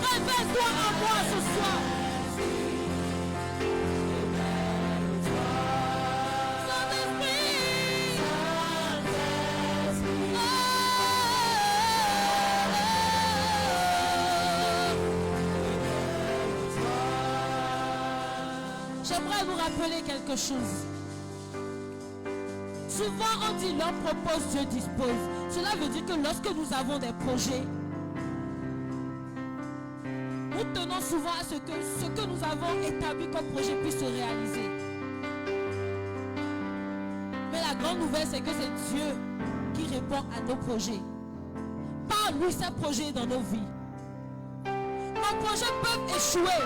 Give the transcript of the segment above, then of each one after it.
Révèle-toi à moi ce soir. J'aimerais vous rappeler quelque chose. Souvent on dit l'homme propose, Dieu dispose. Cela veut dire que lorsque nous avons des projets, nous tenons souvent à ce que nous avons établi comme projet puisse se réaliser. Mais la grande nouvelle, c'est que c'est Dieu qui répond à nos projets. Par lui, ses projets dans nos vies. Nos projets peuvent échouer,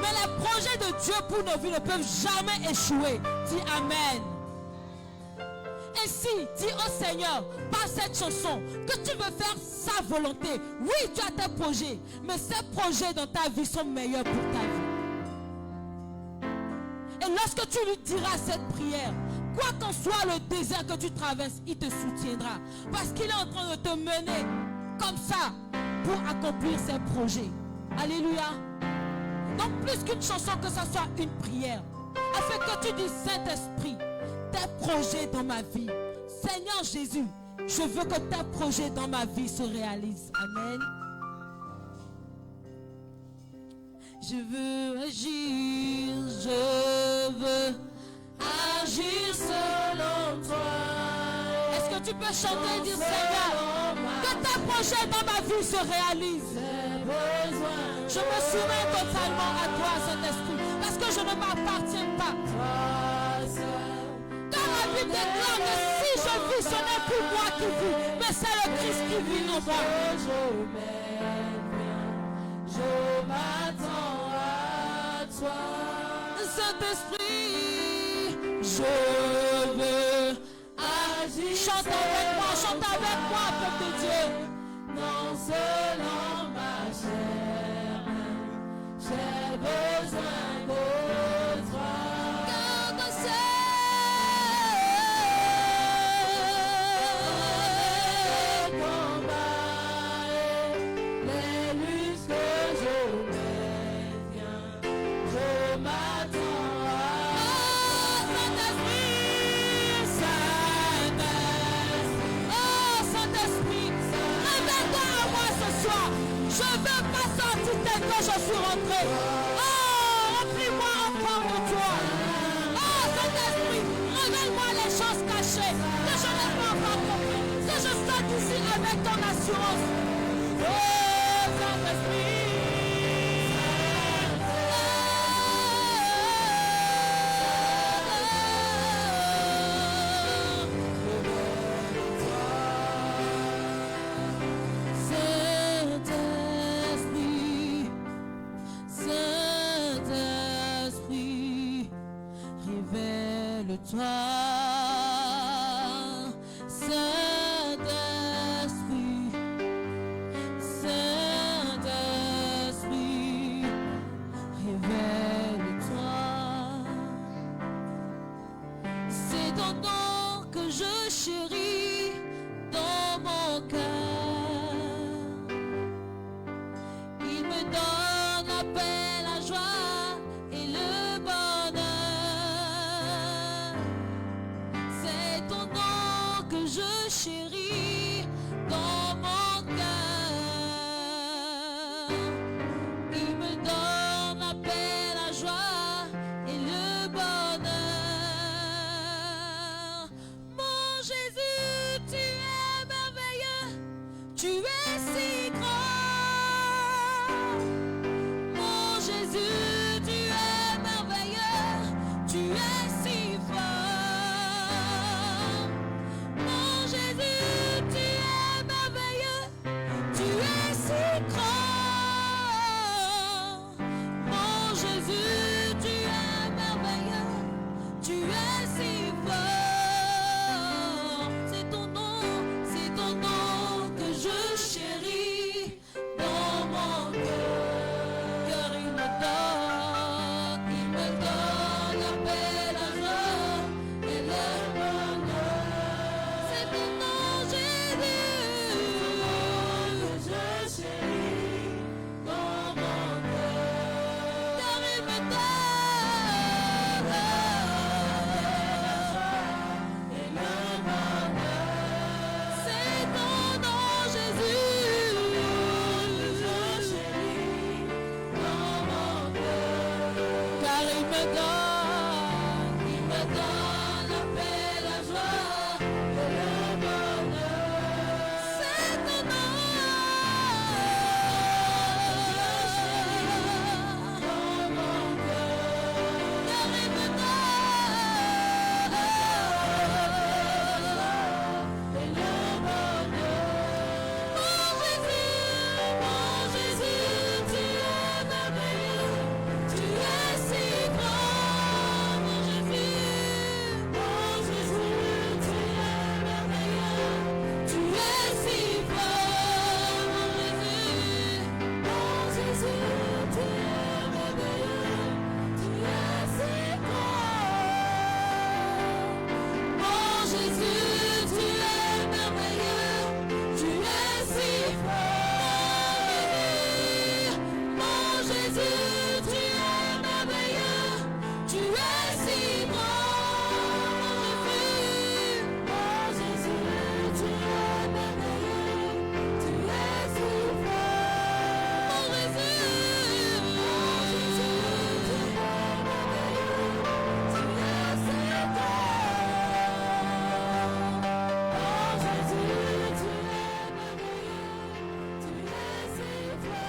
mais les projets de Dieu pour nos vies ne peuvent jamais échouer. Dis Amen. Ainsi, dis au Seigneur, par cette chanson, que tu veux faire sa volonté. Oui, tu as tes projets, mais ces projets dans ta vie sont meilleurs pour ta vie. Et lorsque tu lui diras cette prière, quoi qu'en soit le désert que tu traverses, il te soutiendra. Parce qu'il est en train de te mener comme ça pour accomplir ses projets. Alléluia. Donc plus qu'une chanson, que ce soit une prière, afin que tu dises Saint-Esprit, tes projets dans ma vie. Seigneur Jésus, je veux que tes projets dans ma vie se réalisent. Amen. Je veux agir, je veux agir selon toi. Est-ce que tu peux chanter et dire Seigneur, que tes projets dans ma vie se réalisent? Je me soumets totalement à toi, Saint-Esprit, parce que je ne m'appartiens pas. Car la Bible déclare que si je vis, ce n'est plus moi qui vis, mais c'est le Christ qui vit en moi. Je m'attends à toi. Saint-Esprit, je veux agir. Chante avec moi, peuple de Dieu. Non selon ma chair, j'ai besoin de toi. Car c'est les combats et les luttes que je mène, viens, je m'attends à Saint-Esprit, Saint-Esprit, oh Saint-Esprit, révèle-toi à moi ce soir. Je veux pas sortir tel que je suis rentré. Oh, remplis-moi encore de toi. Oh, Saint-Esprit, révèle-moi les choses cachées que je n'ai pas encore compris. Que je sorte ici avec ton assurance. Oh, Saint-Esprit. Saint-Esprit, révèle-toi. Saint-Esprit, Saint-Esprit, révèle-toi. C'est ton nom que je chéris dans mon cœur. Il me donne la paix, la joie et le bonheur. C'est ton nom que je chéris me donne la paix, la joie et le bonheur. C'est ton nom. Dans mon cœur, car il me donne la joie et le bonheur. Mon Jésus, tu es merveilleux, tu es si grand. Mon Jésus, tu es merveilleux, tu es si fort. Mon Jésus, tu es merveilleux, tu es si grand. Mon Jésus, tu es merveilleux, tu es si fort. Mon Jésus, tu es merveilleux, tu es si grand. Mon Jésus, tu es merveilleux, tu es si fort. Mon Jésus, tu es merveilleux, tu es si grand. Mon Jésus, tu es merveilleux, tu es si fort.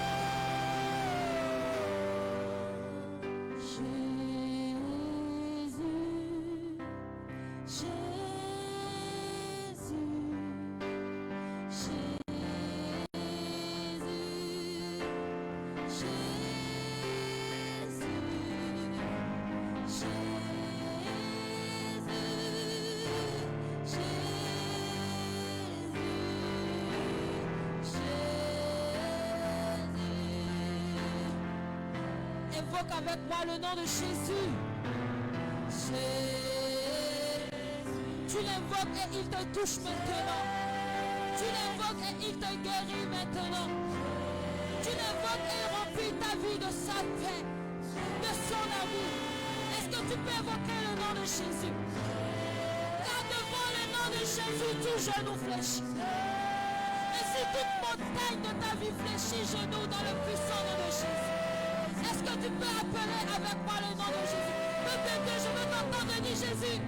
Évoque avec moi le nom de Jésus. Tu l'invoques et il te touche maintenant. Tu l'invoques et il te guérit maintenant. Tu l'invoques et il remplit ta vie de sa paix, de son amour. Est-ce que tu peux évoquer le nom de Jésus? Car devant le nom de Jésus, tout genou fléchit. Et si toute montagne de ta vie fléchit, genou dans le puissant nom de Jésus. Est-ce que tu peux appeler avec moi le nom de Jésus? Peuple de Dieu, je veux t'entendre dire Jésus.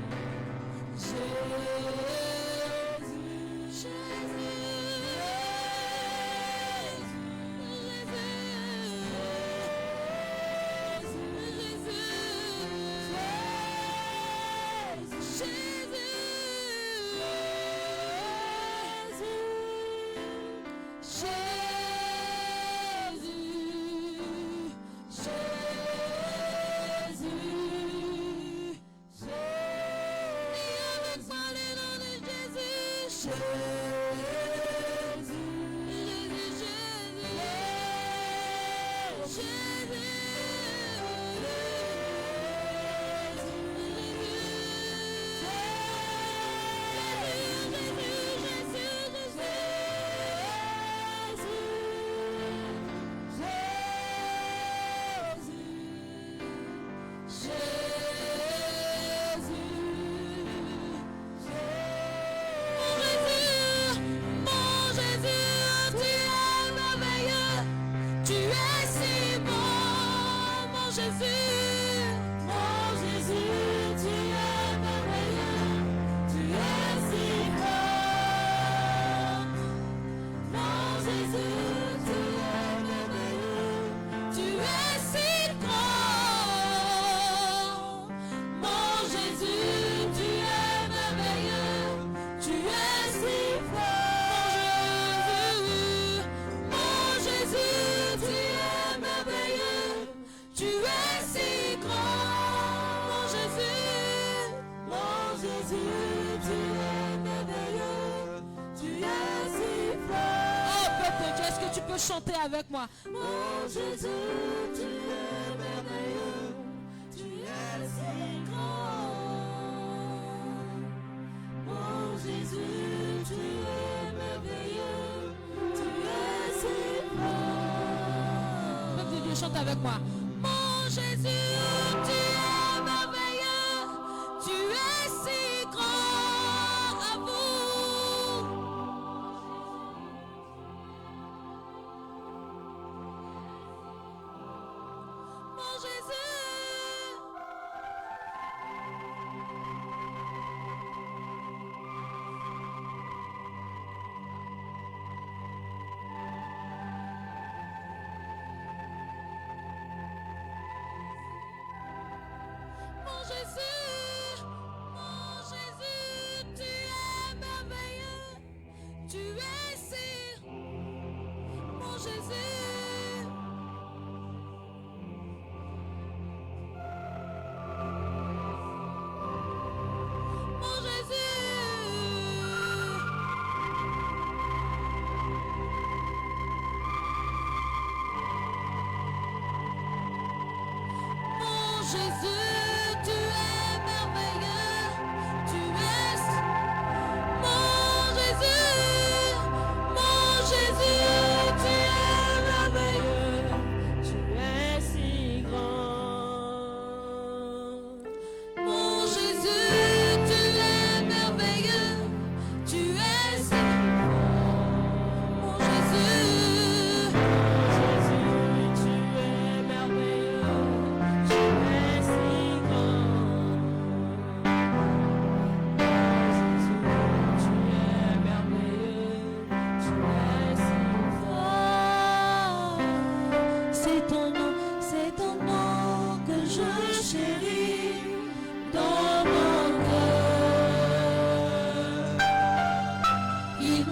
Chanter avec moi. Mon Jésus, tu es merveilleux, tu es si grand. Mon Jésus, tu es merveilleux, tu es si fort. Peuple de Dieu, chante avec moi. Mon Jésus, tu es merveilleux, tu es si grand. À vous. Mon Jésus,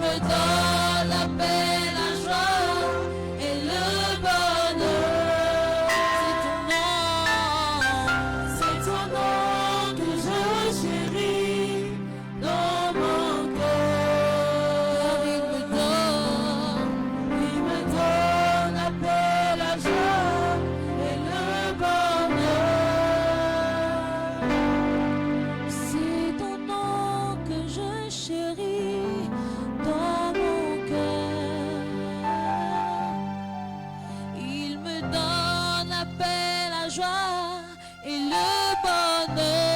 me donne la paix, la joie et le bonheur. C'est ton nom que je chéris dans mon cœur. Il me donne la paix, la joie et le bonheur. C'est ton nom que je chéris dans mon cœur. Il me donne la paix, la joie et le bonheur.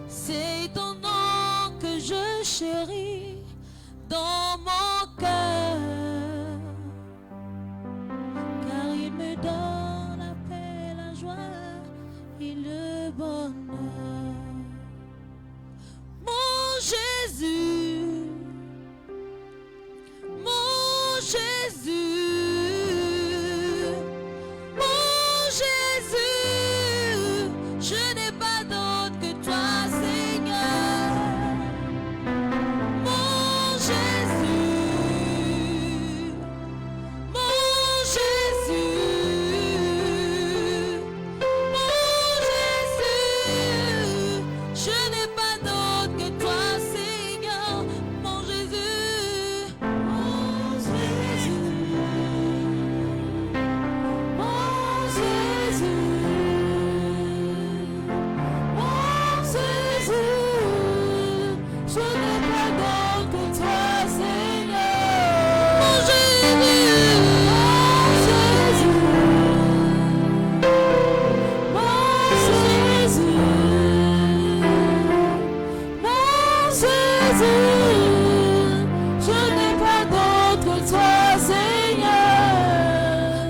C'est ton nom que je chéris dans mon cœur. Car il me donne la paix, la joie et le bonheur. Mon Jésus, mon Jésus, mon Jésus, je n'ai pas d'autre que toi, Seigneur. Mon Jésus, mon Jésus, mon Jésus, je n'ai pas d'autre que toi, Seigneur. Mon Jésus, mon Jésus, mon Jésus, mon Jésus, je n'ai pas d'autre que toi, Seigneur. Mon Jésus, mon Jésus, mon Jésus, je n'ai pas d'autre que toi, Seigneur.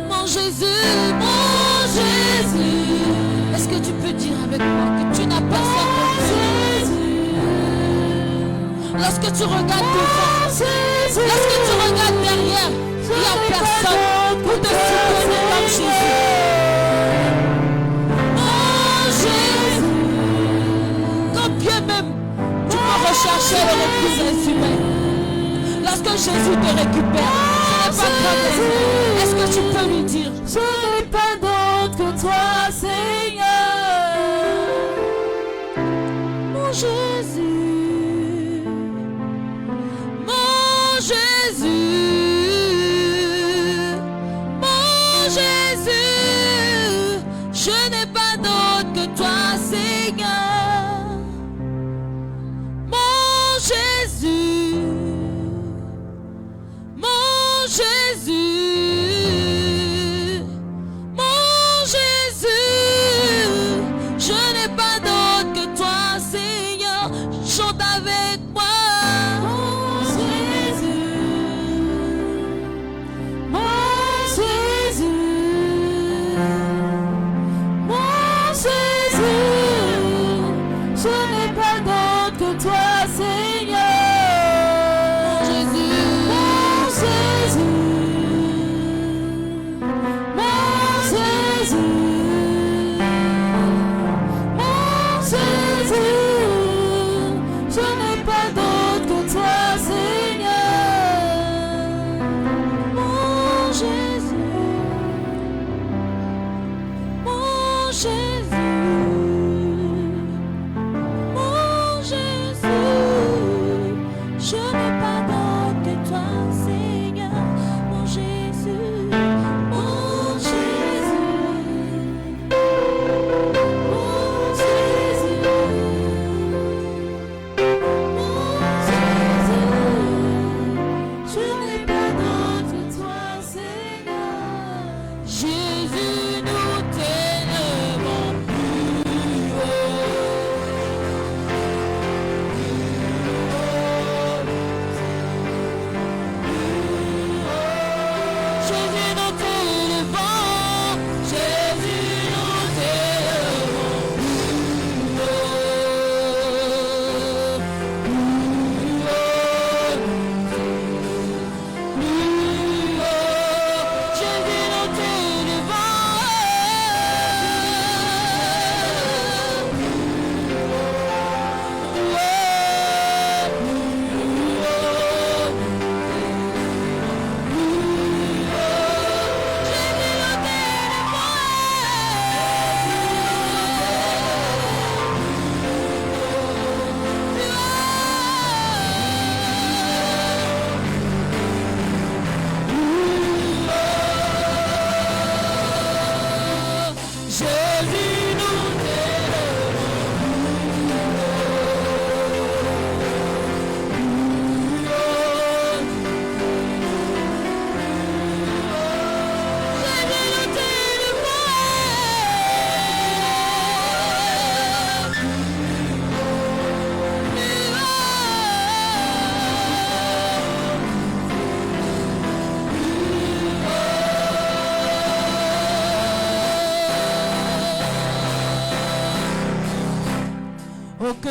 Mon Jésus, mon Jésus. Est-ce que tu peux dire avec moi que tu n'as personne comme Jésus? Lorsque tu regardes devant, lorsque tu regardes derrière, il n'y a personne pour te soutenir comme Jésus. Mon Jésus, quand bien même tu peux rechercher le repoussage humain, lorsque Jésus te récupère, ce n'est pas grave. Est-ce que tu peux lui dire, je n'ai pas d'autre que toi, Seigneur. Mon Jésus, mon Jésus, mon Jésus, je n'ai pas d'autre que toi, Seigneur. Mon Jésus, mon Jésus, mon Jésus, je n'ai pas d'autre que toi, Seigneur. Chante avec moi. Mon Jésus, mon Jésus, mon Jésus, je n'ai pas d'autre que toi, Seigneur. Mon Jésus, mon Jésus, mon Jésus, je n'ai pas d'autre que toi, Seigneur. Mon Jésus, mon Jésus, mon Jésus, je n'ai pas d'autre que toi, Seigneur. Mon Jésus, mon Jésus, mon Jésus, mon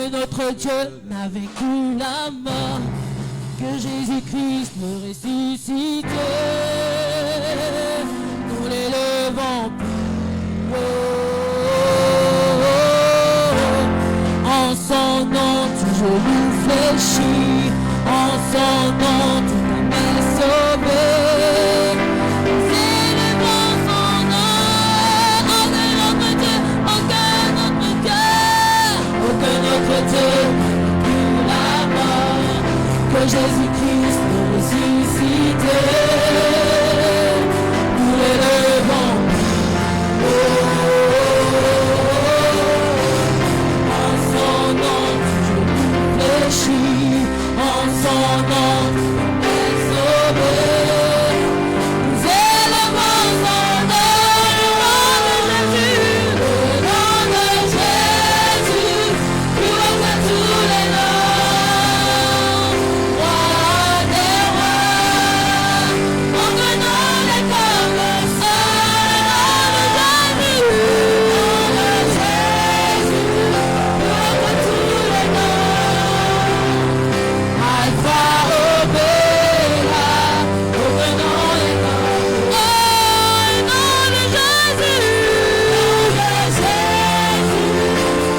que notre Dieu n'a vaincu la mort, que Jésus-Christ nous ressuscite. Nous l'élevons plus haut. En son nom, toujours nous fléchit. En son nom, tout âme est sauvée. C'est le bon son nom. Aucun autre Dieu, aucun autre Dieu que la mort, que Jésus-Christ nous ressuscité. Nous l'élevons plus haut. En son nom, toujours nous fléchit. En son nom, tout est sauvé. Nous élevons son nom, le nom de Jésus, le nom de Jésus, plus haut que tous les noms. Roi des rois, aucun nom n'est comme le seul nom de Jésus, plus haut que tous les noms. Alpha, Omega, aucun nom n'est comme le nom de Jésus,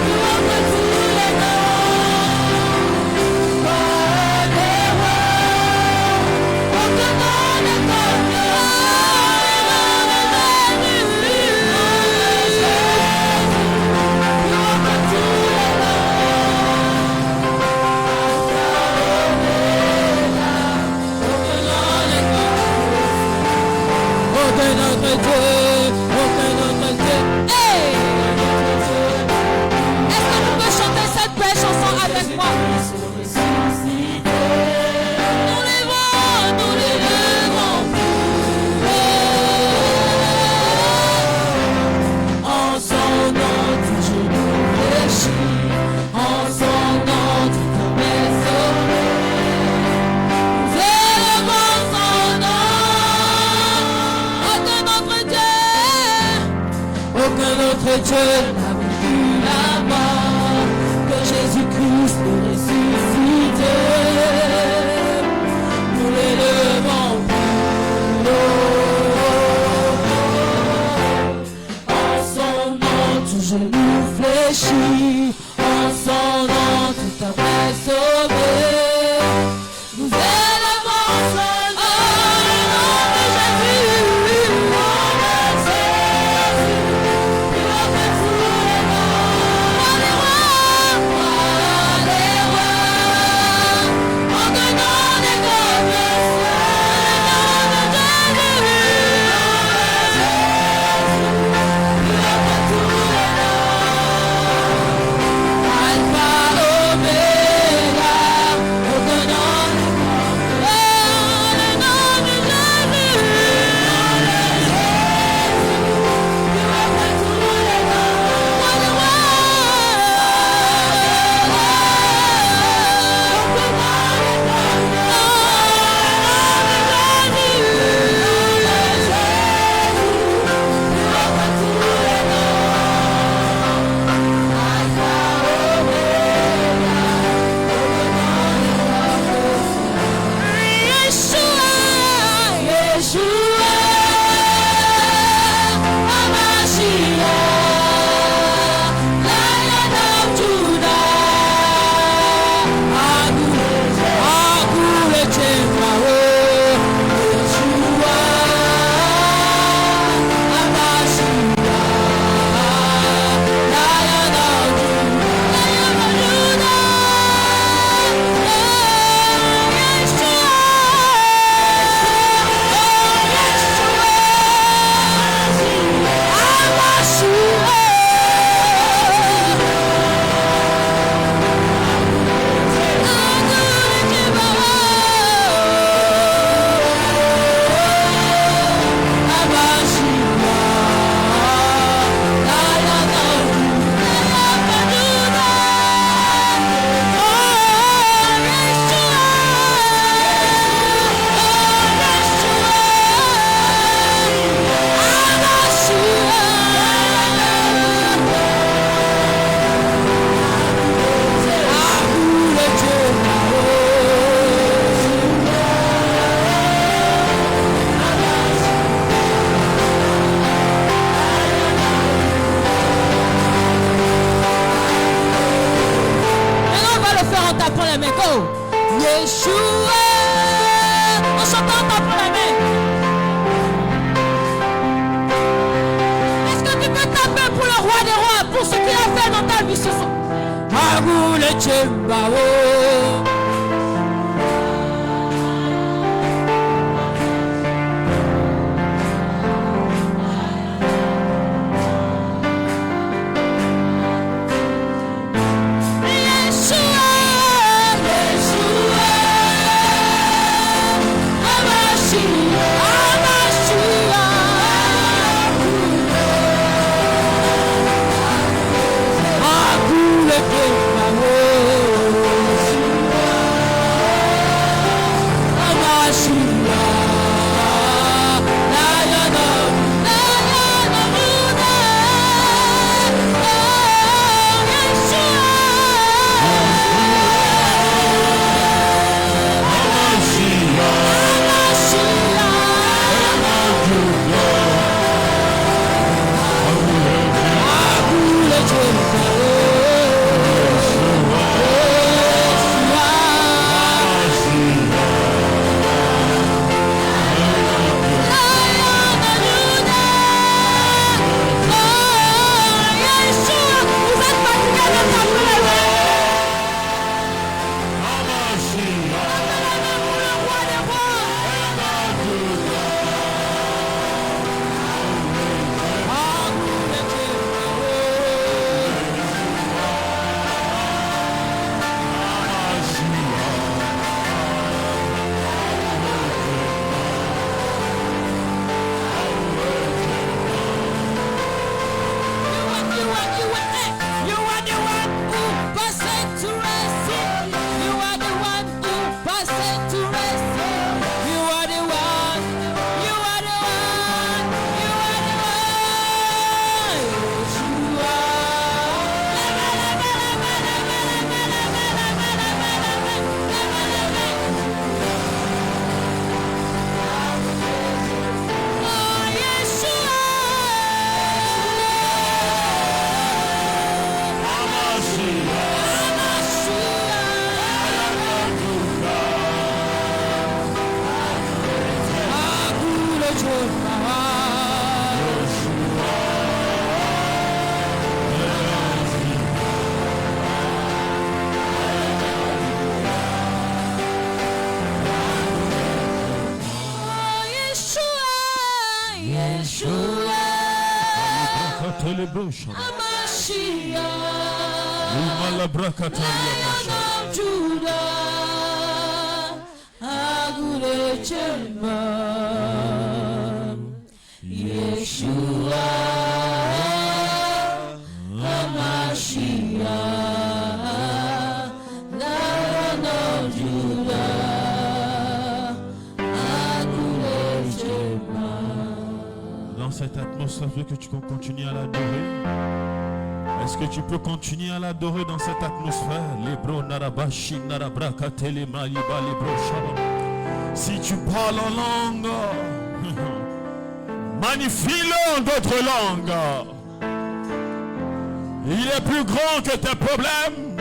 plus haut que tous les noms. Roi des rois, aucun nom n'est comme le nom de Jésus, plus haut que tous les noms. Aucun autre Dieu, aucun autre Dieu. Hey! Est-ce que vous pouvez chanter cette belle chanson avec moi? Nous l'élevons plus haut. En son nom, toujours nous fléchit. En son nom, tout âme est sauvée. Nous élevons son nom. Aucun autre Dieu n'a vaincu la mort, que Jésus-Christ nous ressuscité. Nous l'élevons plus haut. En son nom, toujours nous fléchit. En son nom, tout âme est sauvée. Nous élevons son nom, le nom de Jésus, le nom de Jésus, plus haut que tous les noms. Roi des rois, aucun nom n'est comme le seul nom de Jésus, plus haut que tous les noms. Alpha, Omega, chantant, on t'apprend les mains. Go. Yeshua. En chantant, on t'apprend les mains. Est-ce que tu peux taper pour le roi des rois, pour ce qu'il a fait dans ta vie ce soir? Agule Chembao. Que tu continues à l'adorer. Est-ce que tu peux continuer à l'adorer dans cette atmosphère? Si tu parles en langue, magnifie-le en d'autres langues. Il est plus grand que tes problèmes.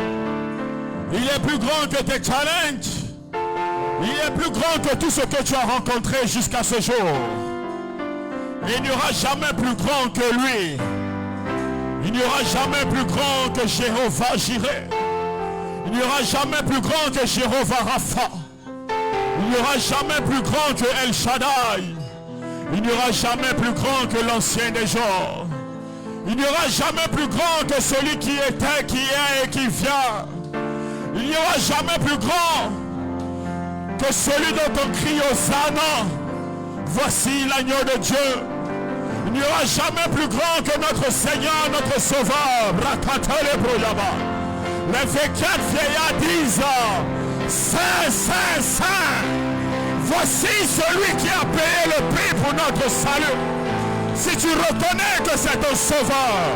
Il est plus grand que tes challenges. Il est plus grand que tout ce que tu as rencontré jusqu'à ce jour. Il n'y aura jamais plus grand que lui. Il n'y aura jamais plus grand que Jéhovah Jireh. Il n'y aura jamais plus grand que Jéhovah Rapha. Il n'y aura jamais plus grand que El Shaddai. Il n'y aura jamais plus grand que l'ancien des jours. Il n'y aura jamais plus grand que celui qui était, qui est et qui vient. Il n'y aura jamais plus grand que celui dont on crie Hosanna. Voici l'agneau de Dieu. Il n'y aura jamais plus grand que notre Seigneur, notre Sauveur. Les 24 vieillards disent: Saint, Saint, Saint. Voici celui qui a payé le prix pour notre salut. Si tu reconnais que c'est ton Sauveur,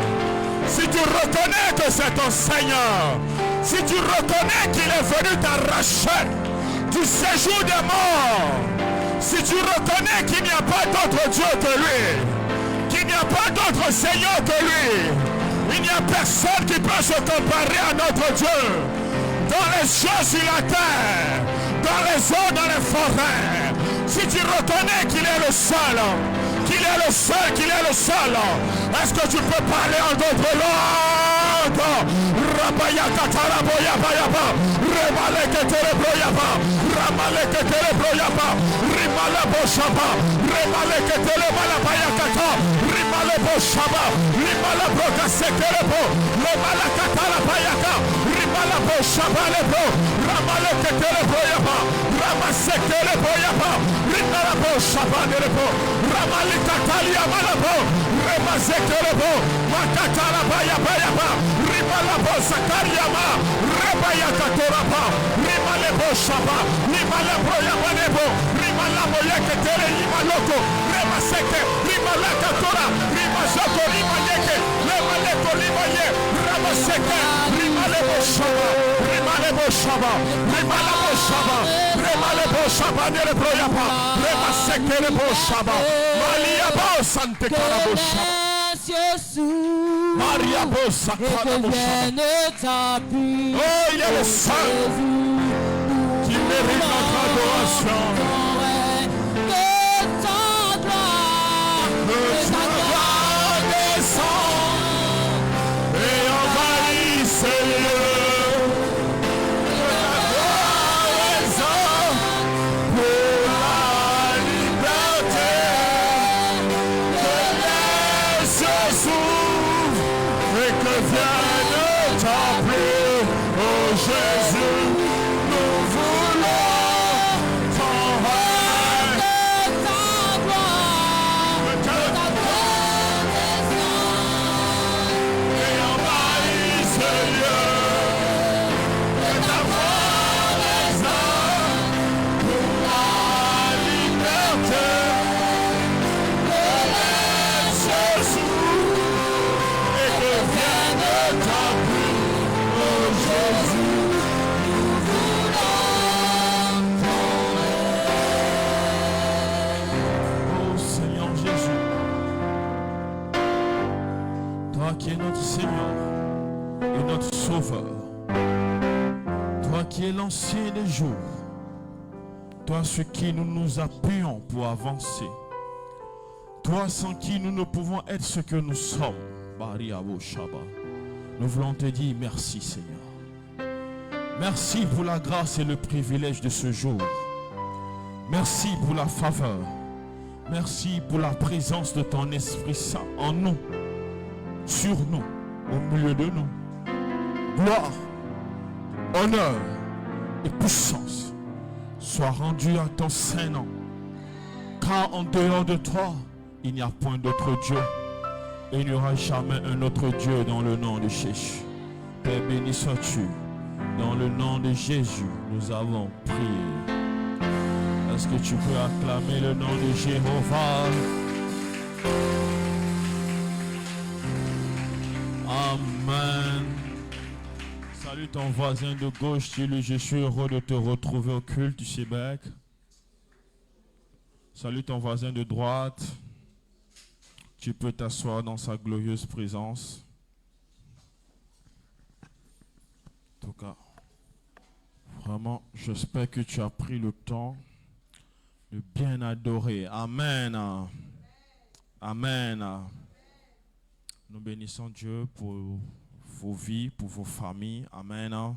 si tu reconnais que c'est ton Seigneur, si tu reconnais qu'il est venu t'arracher du séjour des morts, si tu reconnais qu'il n'y a pas d'autre Dieu que lui, qu'il n'y a pas d'autre Seigneur que lui, il n'y a personne qui peut se comparer à notre Dieu. dans les cieux, sur la terre, dans les eaux, dans les forêts. Si tu reconnais qu'il est le seul, qu'il est le seul, qu'il est le seul, est-ce que tu peux parler en d'autres langues? Rabayaka taraboyabayaba, remaleke terebroyaba, ramaleke terebroyaba, rimalebo shaba, remaleke terebalabayakata, rimalebo shaba, rimalebo kasekerebo, remalakata labayaka, rimalebo shaba lebo, ramaleke terebroyaba, ramasekereboyaba, rimalebo shaba lebo, ramalekata liamalebo, remasekerebo, makata labayabayaba, rimalebo sakariama, rebayakatoraba, rimalebo shaba, rimalebo yamanebo, rimalabo yeketere limaloko, remaseke, rimalakatora, rimasoko, rimayeke, remaleko, rimaye, ramaseke, rimalebo shaba, rimalebo shaba, rimalebo shaba, rimalebo shaba, nerebo yapa, remaseke rebo shaba, maliabo sante karabo shaba. Maria Bossa, oh, il est le seul qui mérite notre adoration. Que ta gloire descend et envahit ces lieux. Que ta gloire descend pour la liberté. Que les cieux s'ouvrent et que vienne ta paix, oh Jésus, nous voulons ton règne. Que ta gloire descende et envahit ce lieu. Que ta gloire descende pour la liberté. Que les cieux s'ouvrent et que vienne ta paix, oh Jésus, nous voulons ton règne. Oh Seigneur Jésus, toi qui es notre Seigneur et notre Sauveur, toi qui es l'ancien des jours, toi sur qui nous nous appuyons pour avancer, toi sans qui nous ne pouvons être ce que nous sommes. Bariabo Shaba. Nous voulons te dire merci Seigneur. Merci pour la grâce et le privilège de ce jour. Merci pour la faveur. Merci pour la présence de ton Esprit Saint en nous, sur nous, au milieu de nous. Gloire, honneur et puissance soient rendus à ton saint nom. Car en dehors de toi, il n'y a point d'autre Dieu. Et il n'y aura jamais un autre Dieu dans le nom de Jésus. Père, béni sois-tu. Dans le nom de Jésus, nous avons prié. Est-ce que tu peux acclamer le nom de Jéhovah? Amen. Salut ton voisin de gauche, dis-lui, je suis heureux de te retrouver au culte du Québec. Salut ton voisin de droite. Tu peux t'asseoir dans sa glorieuse présence. En tout cas, vraiment, j'espère que tu as pris le temps de bien adorer. Amen. Amen. Nous bénissons Dieu pour vos vies, pour vos familles. Amen.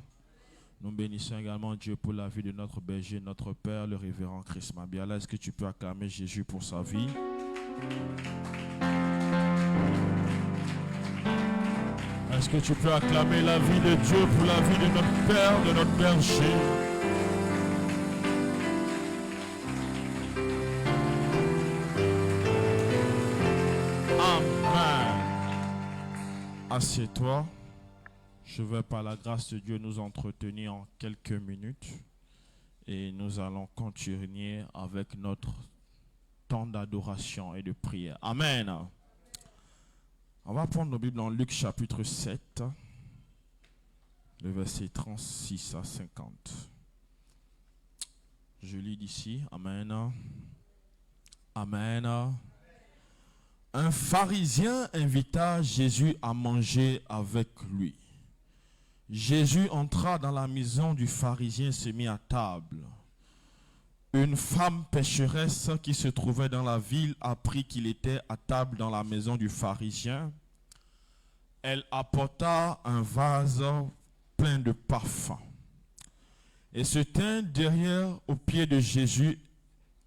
Nous bénissons également Dieu pour la vie de notre berger, notre Père, le révérend Christ Mabiala. Est-ce que tu peux acclamer Jésus pour sa vie? Est-ce que tu peux acclamer la vie de Dieu pour la vie de notre Père, de notre berger? Amen. Assieds-toi. Je vais par la grâce de Dieu nous entretenir en quelques minutes et nous allons continuer avec notre temps d'adoration et de prière. Amen. On va prendre nos Bibles dans Luc chapitre 7, le verset 36 à 50. Je lis d'ici. Amen. Amen. Un pharisien invita Jésus à manger avec lui. Jésus entra dans la maison du pharisien et se mit à table. Une femme pécheresse qui se trouvait dans la ville apprit qu'il était à table dans la maison du pharisien. Elle apporta un vase plein de parfums et se tint derrière aux pieds de Jésus.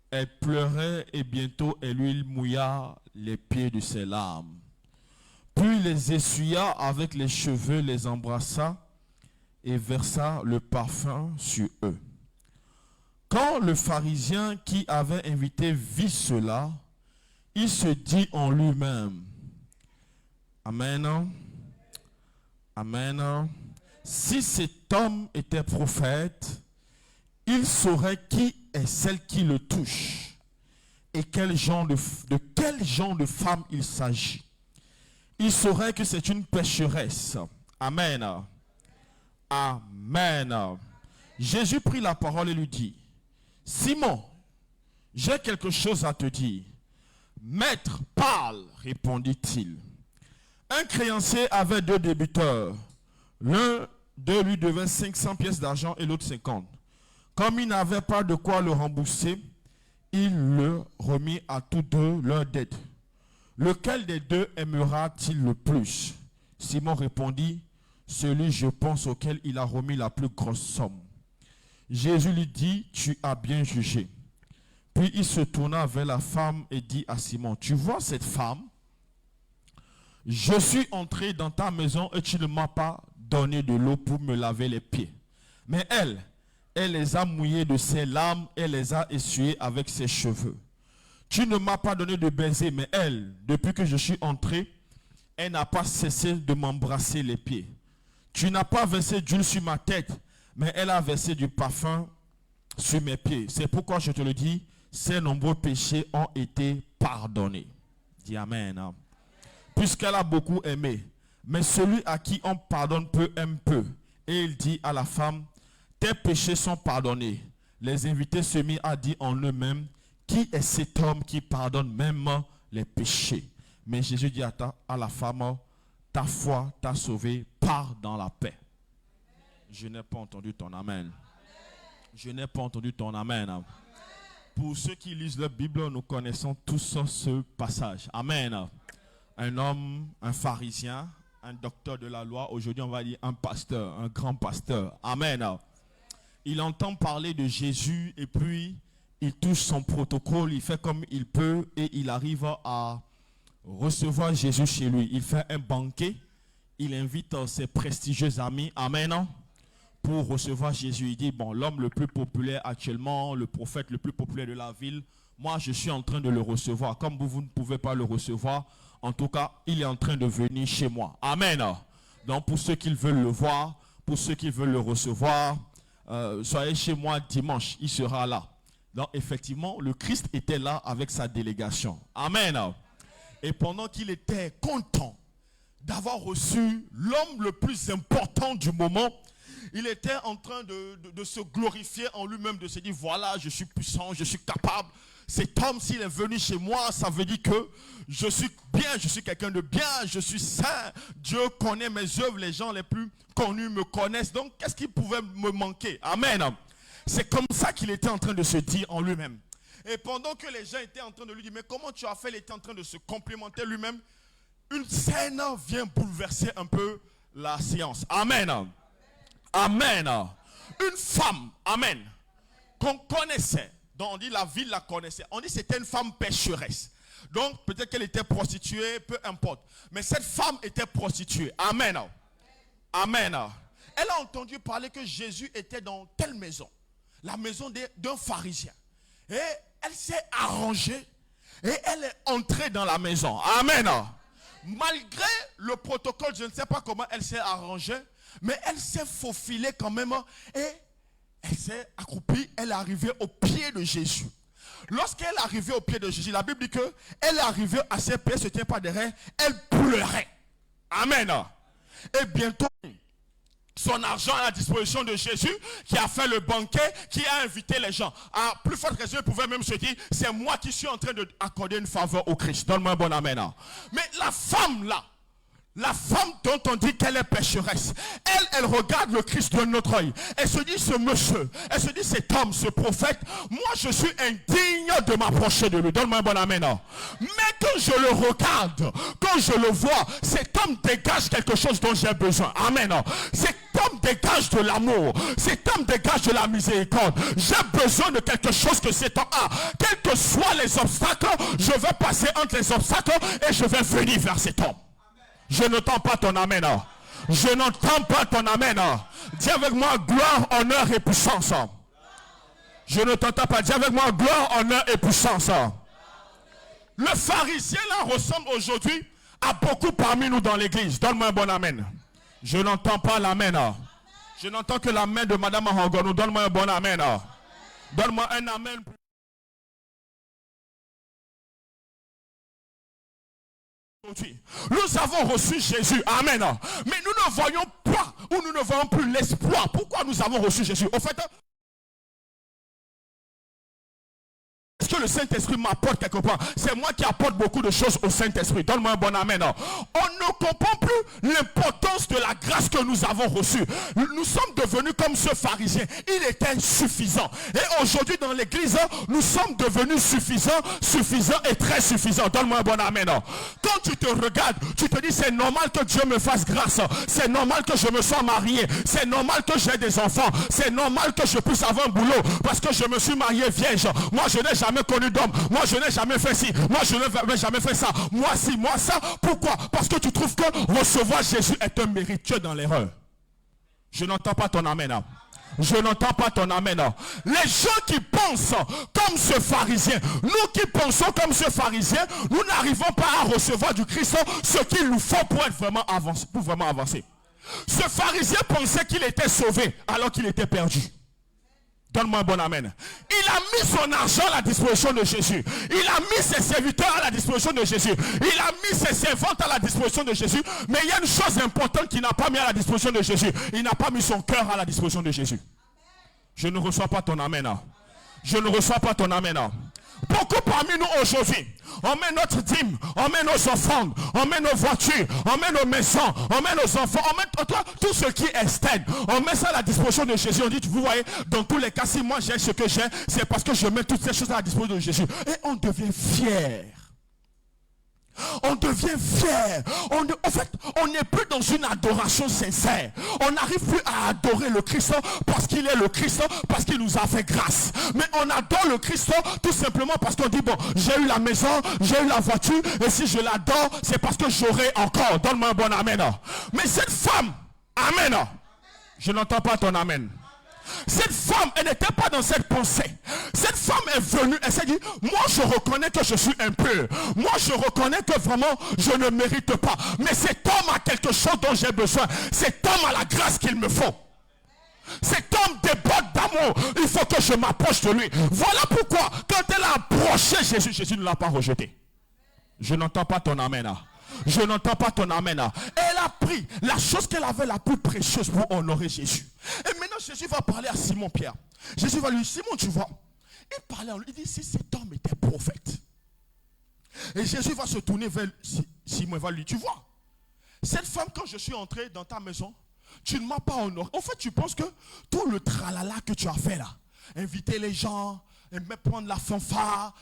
Elle pleurait et bientôt elle lui mouilla les pieds de ses larmes. Puis les essuya avec les cheveux, les embrassa et versa le parfum sur eux. Quand le pharisien qui avait invité vit cela, il se dit en lui-même, Amen, Amen, si cet homme était prophète, il saurait qui est celle qui le touche et de quel genre de femme il s'agit. Il saurait que c'est une pécheresse. Amen. Amen. Jésus prit la parole et lui dit, Simon, j'ai quelque chose à te dire. Maître, parle, répondit-il. Un créancier avait 2 débiteurs. L'un d'eux lui devait 500 pièces d'argent et l'autre 50. Comme il n'avait pas de quoi le rembourser, il le remit à tous deux leur dette. Lequel des deux aimera-t-il le plus? Simon répondit, celui, je pense, auquel il a remis la plus grosse somme. Jésus lui dit, tu as bien jugé. Puis il se tourna vers la femme et dit à Simon, tu vois cette femme? Je suis entré dans ta maison et tu ne m'as pas donné de l'eau pour me laver les pieds. Mais elle les a mouillés de ses larmes et les a essuyés avec ses cheveux. Tu ne m'as pas donné de baiser, mais elle, depuis que je suis entré, elle n'a pas cessé de m'embrasser les pieds. Tu n'as pas versé d'huile sur ma tête, mais elle a versé du parfum sur mes pieds. C'est pourquoi je te le dis, ses nombreux péchés ont été pardonnés. Dis Amen. Puisqu'elle a beaucoup aimé, mais celui à qui on pardonne peu aime peu. Et il dit à la femme, tes péchés sont pardonnés. Les invités se mirent à dire en eux-mêmes, qui est cet homme qui pardonne même les péchés? Mais Jésus dit à la femme, ta foi t'a sauvé, pars dans la paix. Je n'ai pas entendu ton amen. Je n'ai pas entendu ton amen. Pour ceux qui lisent la Bible, nous connaissons tous ce passage. Amen. Un homme, un pharisien, un docteur de la loi, aujourd'hui on va dire un pasteur, un grand pasteur. Amen. Il entend parler de Jésus et puis il touche son protocole, il fait comme il peut et il arrive à recevoir Jésus chez lui. Il fait un banquet, il invite ses prestigieux amis, amen, pour recevoir Jésus. Il dit, bon, l'homme le plus populaire actuellement, le prophète le plus populaire de la ville, moi je suis en train de le recevoir. Comme vous ne pouvez pas le recevoir, en tout cas, il est en train de venir chez moi. Amen. Donc pour ceux qui veulent le voir, pour ceux qui veulent le recevoir, soyez chez moi dimanche, il sera là. Donc effectivement, le Christ était là avec sa délégation. Amen. Et pendant qu'il était content d'avoir reçu l'homme le plus important du moment, il était en train de se glorifier en lui-même, de se dire, voilà, je suis puissant, je suis capable. Cet homme, s'il est venu chez moi, ça veut dire que je suis bien, je suis quelqu'un de bien, je suis saint. Dieu connaît mes œuvres, les gens les plus connus me connaissent. Donc, qu'est-ce qui pouvait me manquer? Amen. C'est comme ça qu'il était en train de se dire en lui-même. Et pendant que les gens étaient en train de lui dire, mais comment tu as fait? Il était en train de se complimenter lui-même. Une scène vient bouleverser un peu la séance. Amen. Amen. Une femme, amen, qu'on connaissait, dont on dit la ville la connaissait. On dit que c'était une femme pécheresse. Donc peut-être qu'elle était prostituée, peu importe. Mais cette femme était prostituée. Amen. Amen. Elle a entendu parler que Jésus était dans telle maison. La maison d'un pharisien. Et elle s'est arrangée et elle est entrée dans la maison. Amen. Malgré le protocole, je ne sais pas comment elle s'est arrangée, mais elle s'est faufilée quand même et elle s'est accroupie. Elle est arrivée au pied de Jésus. Lorsqu'elle est arrivée au pied de Jésus, la Bible dit qu'elle est arrivée à ses pieds, elle ne se tient pas derrière, elle pleurait. Amen. Et bientôt, son argent à la disposition de Jésus, qui a fait le banquet, qui a invité les gens. À plus forte raison, il pouvait même se dire, c'est moi qui suis en train d'accorder une faveur au Christ. Donne-moi un bon amen. Mais la femme là, La femme dont on dit qu'elle est pécheresse, elle regarde le Christ de notre œil. Elle se dit, ce monsieur, elle se dit, cet homme, ce prophète, moi je suis indigne de m'approcher de lui. Donne-moi un bon amen. Mais quand je le regarde, quand je le vois, cet homme dégage quelque chose dont j'ai besoin. Amen. Cet homme dégage de l'amour. Cet homme dégage de la miséricorde. J'ai besoin de quelque chose que cet homme a. Quels que soient les obstacles, je vais passer entre les obstacles et je vais venir vers cet homme. Je n'entends pas ton amen. Je n'entends pas ton amen. Dis avec moi gloire, honneur et puissance. Je ne t'entends pas. Dis avec moi gloire, honneur et puissance. Le pharisien là ressemble aujourd'hui à beaucoup parmi nous dans l'église. Donne-moi un bon amen. Je n'entends pas l'amen. Je n'entends que l'amen de Madame Arangono. Donne-moi un bon amen. Donne-moi un amen. Nous avons reçu Jésus, amen. Mais nous ne voyons pas, ou nous ne voyons plus l'espoir. Pourquoi nous avons reçu Jésus? Au fait, est-ce que le Saint-Esprit m'apporte quelque part? C'est moi qui apporte beaucoup de choses au Saint-Esprit. Donne-moi un bon amen. On ne comprend plus l'importance de la grâce que nous avons reçue. Nous sommes devenus comme ce pharisien. Il était suffisant. Et aujourd'hui dans l'église, nous sommes devenus suffisants et très suffisants. Donne-moi un bon amen. Quand tu te regardes, tu te dis c'est normal que Dieu me fasse grâce. C'est normal que je me sois marié. C'est normal que j'ai des enfants. C'est normal que je puisse avoir un boulot. Parce que je me suis marié vierge. Moi je n'ai jamais connu d'homme. Moi je n'ai jamais fait ci. Moi je n'ai jamais fait ça. Moi ci, moi ça. Pourquoi? Parce que tu trouves que recevoir Jésus est un mérite. Tu es dans l'erreur. Je n'entends pas ton amen. Je n'entends pas ton amen. Les gens qui pensent comme ce pharisien, nous qui pensons comme ce pharisien, nous n'arrivons pas à recevoir du Christ ce qu'il nous faut pour être vraiment avancé, pour vraiment avancer. Ce pharisien pensait qu'il était sauvé alors qu'il était perdu. Donne-moi un bon amen. Il a mis son argent à la disposition de Jésus. Il a mis ses serviteurs à la disposition de Jésus. Il a mis ses servantes à la disposition de Jésus. Mais il y a une chose importante qu'il n'a pas mis à la disposition de Jésus. Il n'a pas mis son cœur à la disposition de Jésus. Je ne reçois pas ton amen. Je ne reçois pas ton amen. Beaucoup parmi nous aujourd'hui, on met notre dîme, on met nos offrandes, on met nos voitures, on met nos maisons, on met nos enfants, on met tout ce qui est externe. On met ça à la disposition de Jésus. On dit, vous voyez, dans tous les cas, si moi j'ai ce que j'ai, c'est parce que je mets toutes ces choses à la disposition de Jésus. Et on devient fier. On devient fier. En fait, on n'est plus dans une adoration sincère. On n'arrive plus à adorer le Christ parce qu'il est le Christ, parce qu'il nous a fait grâce. Mais on adore le Christ tout simplement parce qu'on dit, bon, j'ai eu la maison, j'ai eu la voiture, et si je l'adore, c'est parce que j'aurai encore. Donne-moi un bon amen. Mais cette femme, amen. Je n'entends pas ton amen. Cette femme, elle n'était pas dans cette pensée. Cette femme est venue, elle s'est dit, moi je reconnais que je suis impur. Moi je reconnais que vraiment je ne mérite pas. Mais cet homme a quelque chose dont j'ai besoin. Cet homme a la grâce qu'il me faut. Cet homme déborde d'amour. Il faut que je m'approche de lui. Voilà pourquoi, quand elle a approché Jésus, Jésus ne l'a pas rejeté. Je n'entends pas ton amen. Je n'entends pas ton amen. Elle a pris la chose qu'elle avait la plus précieuse pour honorer Jésus. Et maintenant Jésus va parler à Simon Pierre. Jésus va lui dire, Simon, tu vois, il parlait en lui, il dit, si cet homme était prophète. Et Jésus va se tourner vers Simon et va lui dire, tu vois, cette femme, quand je suis entré dans ta maison, tu ne m'as pas honoré. En fait, tu penses que tout le tralala que tu as fait là, inviter les gens, prendre la fanfare,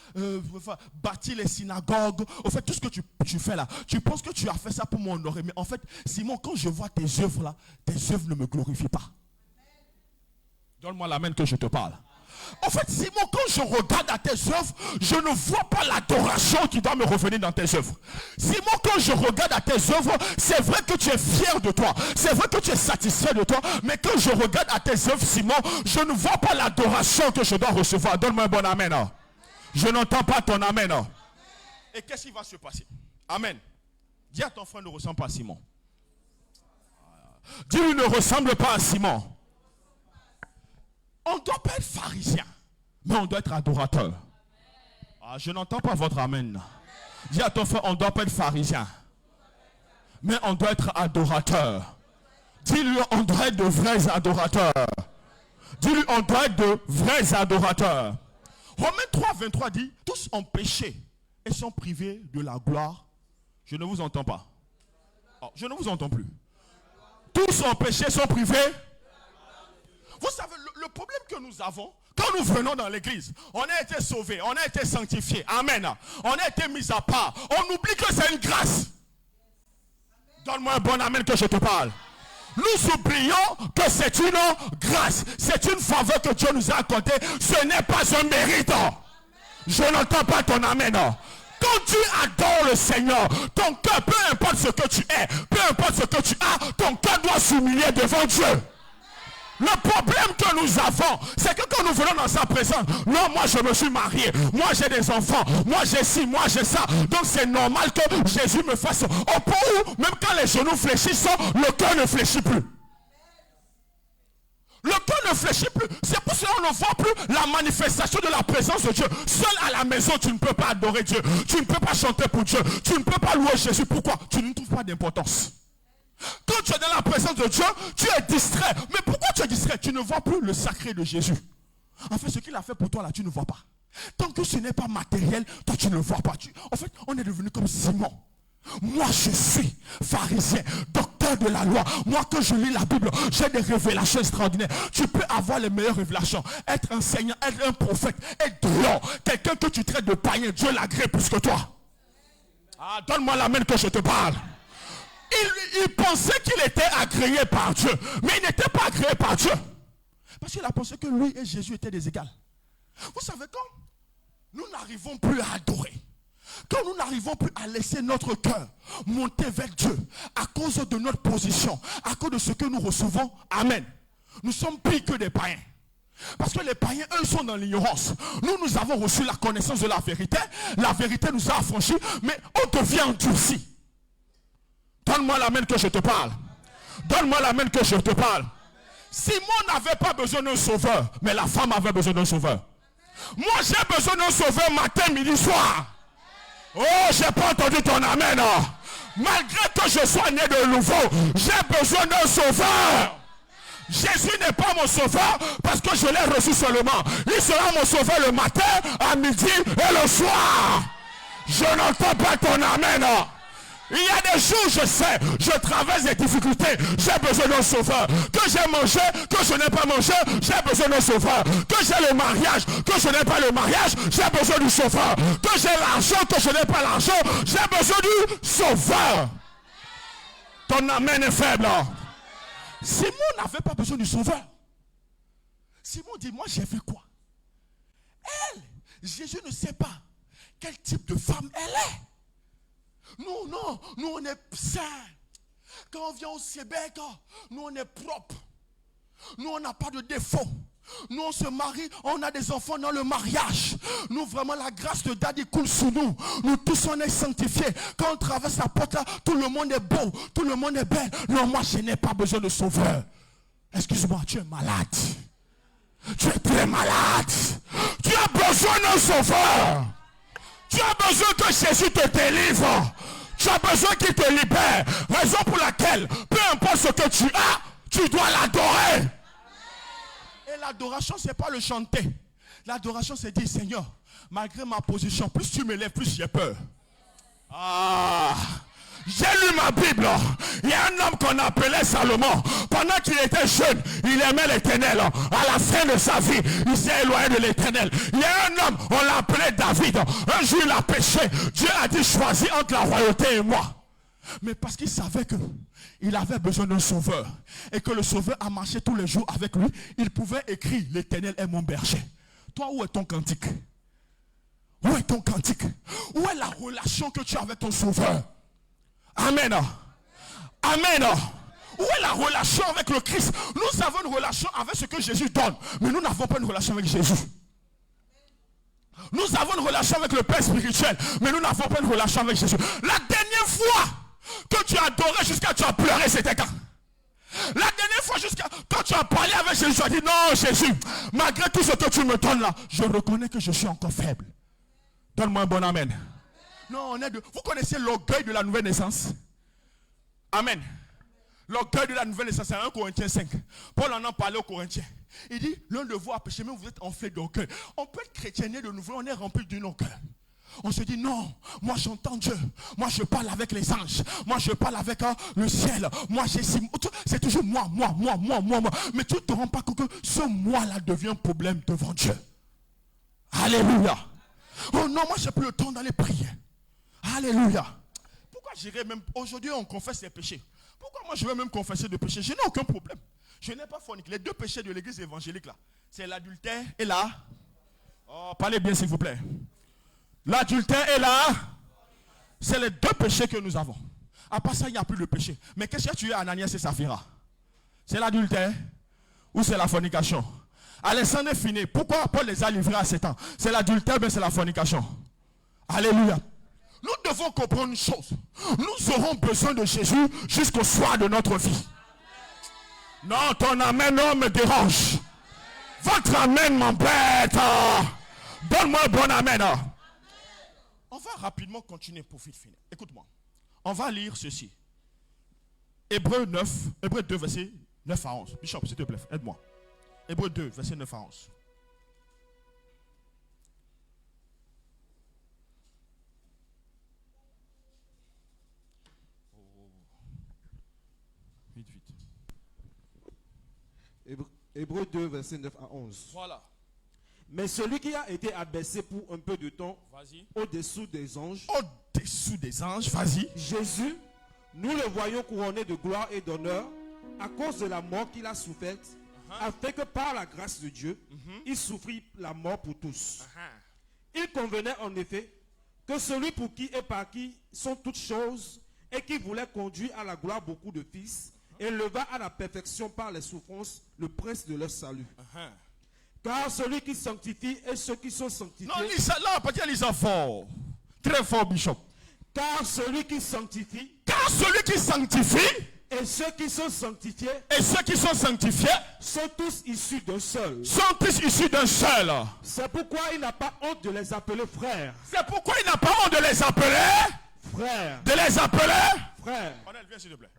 bâtir les synagogues, en fait tout ce que tu fais là, tu penses que tu as fait ça pour m'honorer. Mais en fait, Simon, quand je vois tes œuvres là, tes œuvres ne me glorifient pas. Donne-moi l'amen que je te parle. En fait, Simon, quand je regarde à tes œuvres, je ne vois pas l'adoration qui doit me revenir dans tes œuvres. Simon, quand je regarde à tes œuvres, c'est vrai que tu es fier de toi. C'est vrai que tu es satisfait de toi. Mais quand je regarde à tes œuvres, Simon, je ne vois pas l'adoration que je dois recevoir. Donne-moi un bon amen. Je n'entends pas ton amen. Et qu'est-ce qui va se passer? Amen. Dis à ton frère, ne ressemble pas à Simon. Dis-lui, ne ressemble pas à Simon. On ne doit pas être pharisien, mais on doit être adorateur. Ah, je n'entends pas votre amen. Dis à ton frère, on ne doit pas être pharisien, mais on doit être adorateur. Dis-lui, on doit être de vrais adorateurs. Dis-lui, on doit être de vrais adorateurs. Romains 3, 23 dit, tous ont péché et sont privés de la gloire. Je ne vous entends pas. Oh, je ne vous entends plus. Tous en péché sont privés. Vous savez, le problème que nous avons, quand nous venons dans l'église, on a été sauvés, on a été sanctifiés. Amen. On a été mis à part. On oublie que c'est une grâce. Donne-moi un bon amen que je te parle. Nous oublions que c'est une grâce. C'est une faveur que Dieu nous a accordée. Ce n'est pas un mérite. Je n'entends pas ton amen. Quand tu adores le Seigneur, ton cœur, peu importe ce que tu es, peu importe ce que tu as, ton cœur doit s'humilier devant Dieu. Le problème que nous avons, c'est que quand nous venons dans sa présence, non, moi je me suis marié, moi j'ai des enfants, moi j'ai ci, moi j'ai ça. Donc c'est normal que Jésus me fasse au point où, même quand les genoux fléchissent, le cœur ne fléchit plus. Le cœur ne fléchit plus. C'est pour cela qu'on ne voit plus la manifestation de la présence de Dieu. Seul à la maison, tu ne peux pas adorer Dieu. Tu ne peux pas chanter pour Dieu. Tu ne peux pas louer Jésus. Pourquoi? Tu ne trouves pas d'importance. Quand tu es dans la présence de Dieu, tu es distrait. Mais pourquoi tu es distrait? Tu ne vois plus le sacré de Jésus. En fait, ce qu'il a fait pour toi là, tu ne vois pas. Tant que ce n'est pas matériel, toi tu ne le vois pas. En fait, on est devenu comme Simon. Moi je suis pharisien, docteur de la loi. Moi que je lis la Bible, j'ai des révélations extraordinaires. Tu peux avoir les meilleures révélations, être enseignant, être un prophète, être droit, quelqu'un que tu traites de païen, Dieu l'agrée plus que toi. Ah, donne-moi la main que je te parle. Il pensait qu'il était agréé par Dieu, mais il n'était pas agréé par Dieu. Parce qu'il a pensé que lui et Jésus étaient des égales. Vous savez, quand nous n'arrivons plus à adorer, quand nous n'arrivons plus à laisser notre cœur monter vers Dieu à cause de notre position, à cause de ce que nous recevons, amen, nous sommes pires que des païens. Parce que les païens, eux, sont dans l'ignorance. Nous avons reçu la connaissance de la vérité nous a affranchis, mais on devient endurci. Donne-moi la main que je te parle. Donne-moi la main que je te parle. Simon n'avait pas besoin d'un sauveur, mais la femme avait besoin d'un sauveur. Moi, j'ai besoin d'un sauveur matin, midi, soir. Oh, j'ai pas entendu ton amen. Malgré que je sois né de nouveau, j'ai besoin d'un sauveur. Jésus n'est pas mon sauveur parce que je l'ai reçu seulement. Il sera mon sauveur le matin, à midi et le soir. Je n'entends pas ton amen. Il y a des jours, je sais, je traverse des difficultés, j'ai besoin d'un sauveur. Que j'ai mangé, que je n'ai pas mangé, j'ai besoin d'un sauveur. Que j'ai le mariage, que je n'ai pas le mariage, j'ai besoin du sauveur. Que j'ai l'argent, que je n'ai pas l'argent, j'ai besoin du sauveur. Ton amen est faible. Simon n'avait pas besoin du sauveur. Simon dit, moi j'ai fait quoi? Elle, Jésus ne sait pas quel type de femme elle est. Nous on est saints. Quand on vient au Québec, nous on est propre. Nous on n'a pas de défaut. Nous on se marie, on a des enfants dans le mariage. Nous vraiment la grâce de Daddy coule sous nous. Nous tous on est sanctifiés. Quand on traverse la porte là, tout le monde est beau, tout le monde est belle. Non, moi je n'ai pas besoin de sauveur. Excuse-moi, tu es malade. Tu es très malade. Tu as besoin d'un sauveur. Tu as besoin que Jésus te délivre. Tu as besoin qu'il te libère. Raison pour laquelle, peu importe ce que tu as, tu dois l'adorer. Et l'adoration, ce n'est pas le chanter. L'adoration, c'est dire, Seigneur, malgré ma position, plus tu me lèves, plus j'ai peur. J'ai lu ma Bible. Il y a un homme qu'on appelait Salomon. Pendant qu'il était jeune, il aimait l'Éternel. À la fin de sa vie, il s'est éloigné de l'Éternel. Il y a un homme, on l'appelait David. Un jour, il a péché. Dieu a dit, choisis entre la royauté et moi. Mais parce qu'il savait qu'il avait besoin d'un sauveur. Et que le sauveur a marché tous les jours avec lui. Il pouvait écrire, l'Éternel est mon berger. Toi, où est ton cantique? Où est ton cantique? Où est la relation que tu as avec ton sauveur? Amen. Amen. Où est la relation avec le Christ? Nous avons une relation avec ce que Jésus donne. Mais nous n'avons pas une relation avec Jésus. Nous avons une relation avec le Père spirituel. Mais nous n'avons pas une relation avec Jésus. La dernière fois que tu as adoré jusqu'à tu as pleuré, c'était quand? La dernière fois jusqu'à quand tu as parlé avec Jésus, tu as dit non Jésus, malgré tout ce que tu me donnes là, je reconnais que je suis encore faible. Donne-moi un bon amen. Non, vous connaissez l'orgueil de la nouvelle naissance? Amen. L'orgueil de la nouvelle naissance, c'est 1 Corinthiens 5. Paul en a parlé aux Corinthiens. Il dit, l'un de vous a péché, mais vous êtes enflé d'orgueil. On peut être chrétien né de nouveau, on est rempli d'une orgueil. On se dit non, moi j'entends Dieu, moi je parle avec les anges, moi je parle avec le ciel, moi j'ai c'est toujours moi. Mais tu ne te rends pas compte que ce moi-là devient un problème devant Dieu. Alléluia. Oh non, moi j'ai plus le temps d'aller prier. Alléluia. Pourquoi j'irais même, aujourd'hui on confesse les péchés. Pourquoi moi je vais même confesser des péchés? Je n'ai aucun problème. Je n'ai pas forniqué. Les deux péchés de l'église évangélique là, c'est l'adultère et la... Oh, parlez bien s'il vous plaît. L'adultère et la... C'est les deux péchés que nous avons. À part ça, il n'y a plus de péché. Mais qu'est-ce qui a tué Ananias et Saphira? C'est l'adultère ou c'est la fornication? Alexandre est fini. Pourquoi Paul les a livrés à Satan? C'est l'adultère, mais c'est la fornication. Alléluia. Nous devons comprendre une chose. Nous aurons besoin de Jésus jusqu'au soir de notre vie. Non, ton amen non me dérange. Votre amen m'embête. Donne-moi un bon amen. On va rapidement continuer pour vite finir. Écoute-moi. On va lire ceci. Hébreux 2, verset 9 à 11. Bishop, s'il te plaît, aide-moi. Hébreux 2, verset 9 à 11. Vite. Hébreux 2, verset 9 à 11. Voilà. Mais celui qui a été abaissé pour un peu de temps au-dessous des anges, vas-y. Jésus, nous le voyons couronné de gloire et d'honneur à cause de la mort qu'il a soufferte, afin que par la grâce de Dieu, il souffrit la mort pour tous. Il convenait en effet que celui pour qui et par qui sont toutes choses et qui voulait conduire à la gloire beaucoup de fils, éleva à la perfection par les souffrances le prince de leur salut. Car celui qui sanctifie et ceux qui sont sanctifiés... Non, lis ça là, pas lis ça fort. Très fort, Bishop. Car celui qui sanctifie... Et ceux qui sont sanctifiés... sont tous issus d'un seul. C'est pourquoi il n'a pas honte de les appeler frères. Frères. Frères. Cornel, viens s'il te plaît.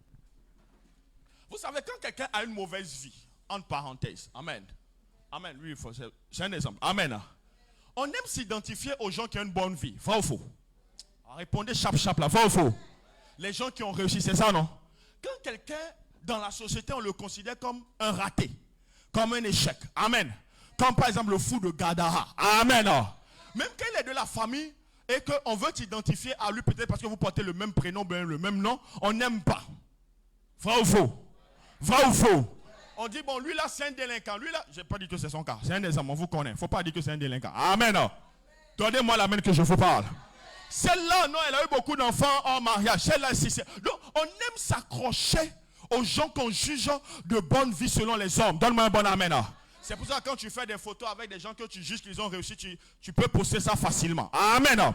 Vous savez, quand quelqu'un a une mauvaise vie, entre parenthèses, amen. Amen, lui, c'est un exemple. Amen. On aime s'identifier aux gens qui ont une bonne vie. Vrai ou faux? Répondez chap là. Vrai ou faux? Les gens qui ont réussi, c'est ça, non? Quand quelqu'un dans la société, on le considère comme un raté, comme un échec. Amen. Comme par exemple le fou de Gadara. Amen. Même qu'il est de la famille et qu'on veut t'identifier à lui, peut-être parce que vous portez le même prénom, bien le même nom, on n'aime pas. Vrai ou faux? Vrai ou faux? On dit, bon, lui là, c'est un délinquant. Lui là, je n'ai pas dit que c'est son cas. C'est un exemple, on vous connaît. Il ne faut pas dire que c'est un délinquant. Amen. Donnez-moi l'amen que je vous parle. Celle-là, non, elle a eu beaucoup d'enfants en mariage. Celle-là, donc, on aime s'accrocher aux gens qu'on juge de bonne vie selon les hommes. Donne-moi un bon amen. C'est pour ça que quand tu fais des photos avec des gens que tu juges qu'ils ont réussi, tu peux poster ça facilement. Amen.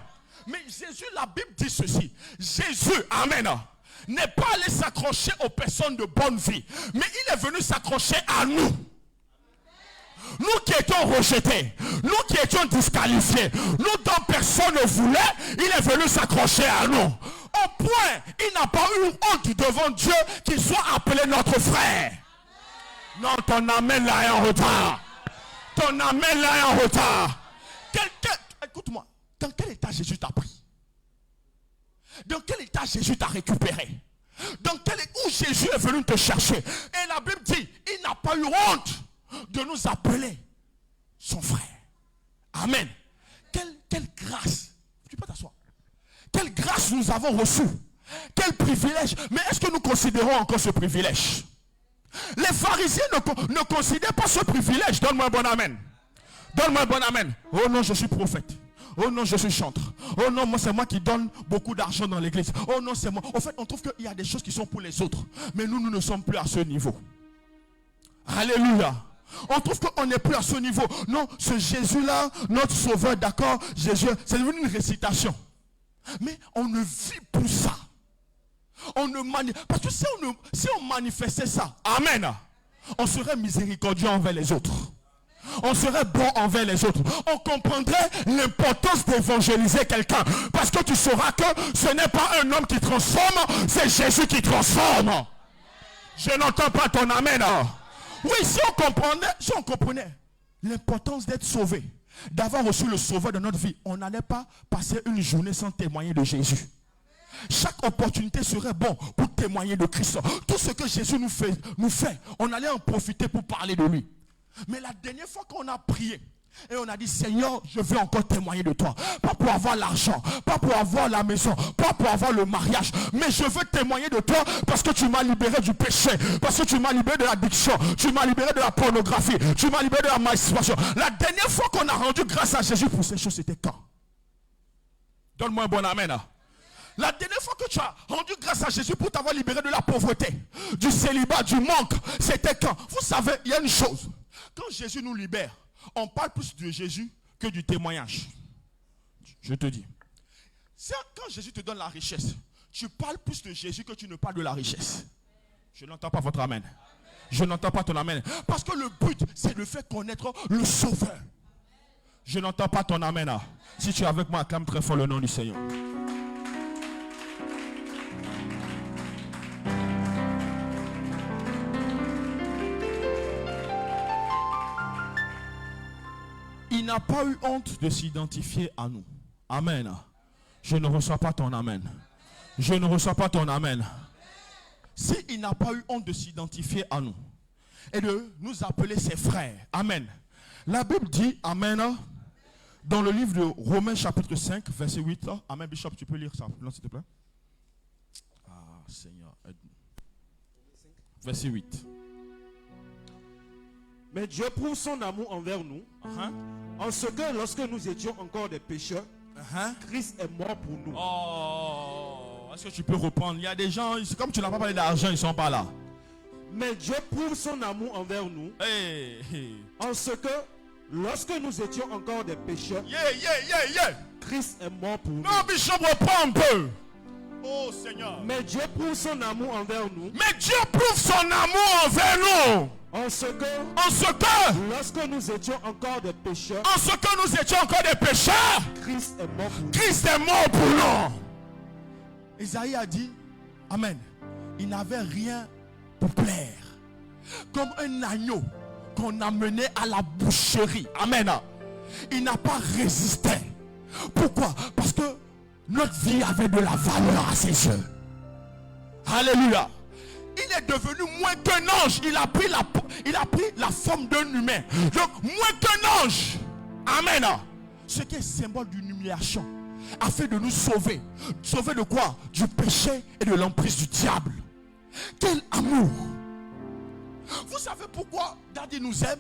Mais Jésus, la Bible dit ceci. Jésus, amen, n'est pas allé s'accrocher aux personnes de bonne vie, mais il est venu s'accrocher à nous. Nous qui étions rejetés, nous qui étions disqualifiés, nous dont personne ne voulait, il est venu s'accrocher à nous. Au point, il n'a pas eu honte devant Dieu qu'il soit appelé notre frère. Non, ton amen là est en retard. Ton amen là est en retard. Écoute-moi, dans quel état Jésus t'a pris? Dans quel état Jésus t'a récupéré? Dans quel état où Jésus est venu te chercher? Et la Bible dit, il n'a pas eu honte de nous appeler son frère. Amen. Quelle grâce. Tu peux t'asseoir. Quelle grâce nous avons reçue. Quel privilège. Mais est-ce que nous considérons encore ce privilège? Les pharisiens ne considèrent pas ce privilège. Donne-moi un bon amen. Donne-moi un bon amen. Oh non, je suis prophète. Oh non, je suis chantre. Oh non, moi c'est moi qui donne beaucoup d'argent dans l'église. Oh non, c'est moi. En fait, on trouve qu'il y a des choses qui sont pour les autres. Mais nous ne sommes plus à ce niveau. Alléluia. On trouve qu'on n'est plus à ce niveau. Non, ce Jésus-là, notre sauveur, d'accord, Jésus, c'est devenu une récitation. Mais on ne vit plus ça. Parce que si on manifestait ça, amen, on serait miséricordieux envers les autres. On serait bon envers les autres. On comprendrait l'importance d'évangéliser quelqu'un. Parce que tu sauras que ce n'est pas un homme qui transforme, c'est Jésus qui transforme. Je n'entends pas ton amen. Oui, si on comprenait l'importance d'être sauvé, d'avoir reçu le Sauveur de notre vie, on n'allait pas passer une journée sans témoigner de Jésus. Chaque opportunité serait bon pour témoigner de Christ. Tout ce que Jésus nous fait, on allait en profiter pour parler de lui. Mais la dernière fois qu'on a prié, et on a dit, Seigneur, je veux encore témoigner de toi. Pas pour avoir l'argent, pas pour avoir la maison, pas pour avoir le mariage. Mais je veux témoigner de toi parce que tu m'as libéré du péché. Parce que tu m'as libéré de l'addiction. Tu m'as libéré de la pornographie. Tu m'as libéré de la masturbation. La dernière fois qu'on a rendu grâce à Jésus pour ces choses, c'était quand? Donne-moi un bon amen. La dernière fois que tu as rendu grâce à Jésus pour t'avoir libéré de la pauvreté, du célibat, du manque, c'était quand? Vous savez, il y a une chose. Quand Jésus nous libère, on parle plus de Jésus que du témoignage. Je te dis. Quand Jésus te donne la richesse, tu parles plus de Jésus que tu ne parles de la richesse. Je n'entends pas votre amen. Je n'entends pas ton amen. Parce que le but, c'est de faire connaître le Sauveur. Je n'entends pas ton amen. Si tu es avec moi, acclame très fort le nom du Seigneur. Il n'a pas eu honte de s'identifier à nous. Amen. Je ne reçois pas ton amen. Je ne reçois pas ton amen. S'il n'a pas eu honte de s'identifier à nous et de nous appeler ses frères. Amen. La Bible dit, amen, dans le livre de Romains chapitre 5, verset 8. Amen, Bishop, tu peux lire ça, s'il te plaît. Ah, Seigneur, aide-nous. Verset 8. Mais Dieu prouve son amour envers nous, en ce que lorsque nous étions encore des pécheurs, Christ est mort pour nous. Oh, est-ce que tu peux reprendre? Il y a des gens, comme tu n'as pas parlé d'argent, ils ne sont pas là. Mais Dieu prouve son amour envers nous, en ce que lorsque nous étions encore des pécheurs, Christ est mort pour nous. Non, Bishop, reprends un peu. Oh Seigneur. Mais Dieu prouve son amour envers nous. Mais Dieu prouve son amour envers nous. En ce que lorsque nous étions encore des pécheurs, Christ est mort pour nous. Christ est mort pour nous. Isaïe a dit, amen, il n'avait rien pour plaire. Comme un agneau qu'on a mené à la boucherie. Amen. Il n'a pas résisté. Pourquoi? Parce que notre vie avait de la valeur à ses yeux. Alléluia. Il est devenu moins qu'un ange. Il a pris la forme d'un humain. Donc, moins qu'un ange. Amen. Ce qui est symbole d'une humiliation. Afin de nous sauver. Sauver de quoi? Du péché et de l'emprise du diable. Quel amour. Vous savez pourquoi Daddy nous aime?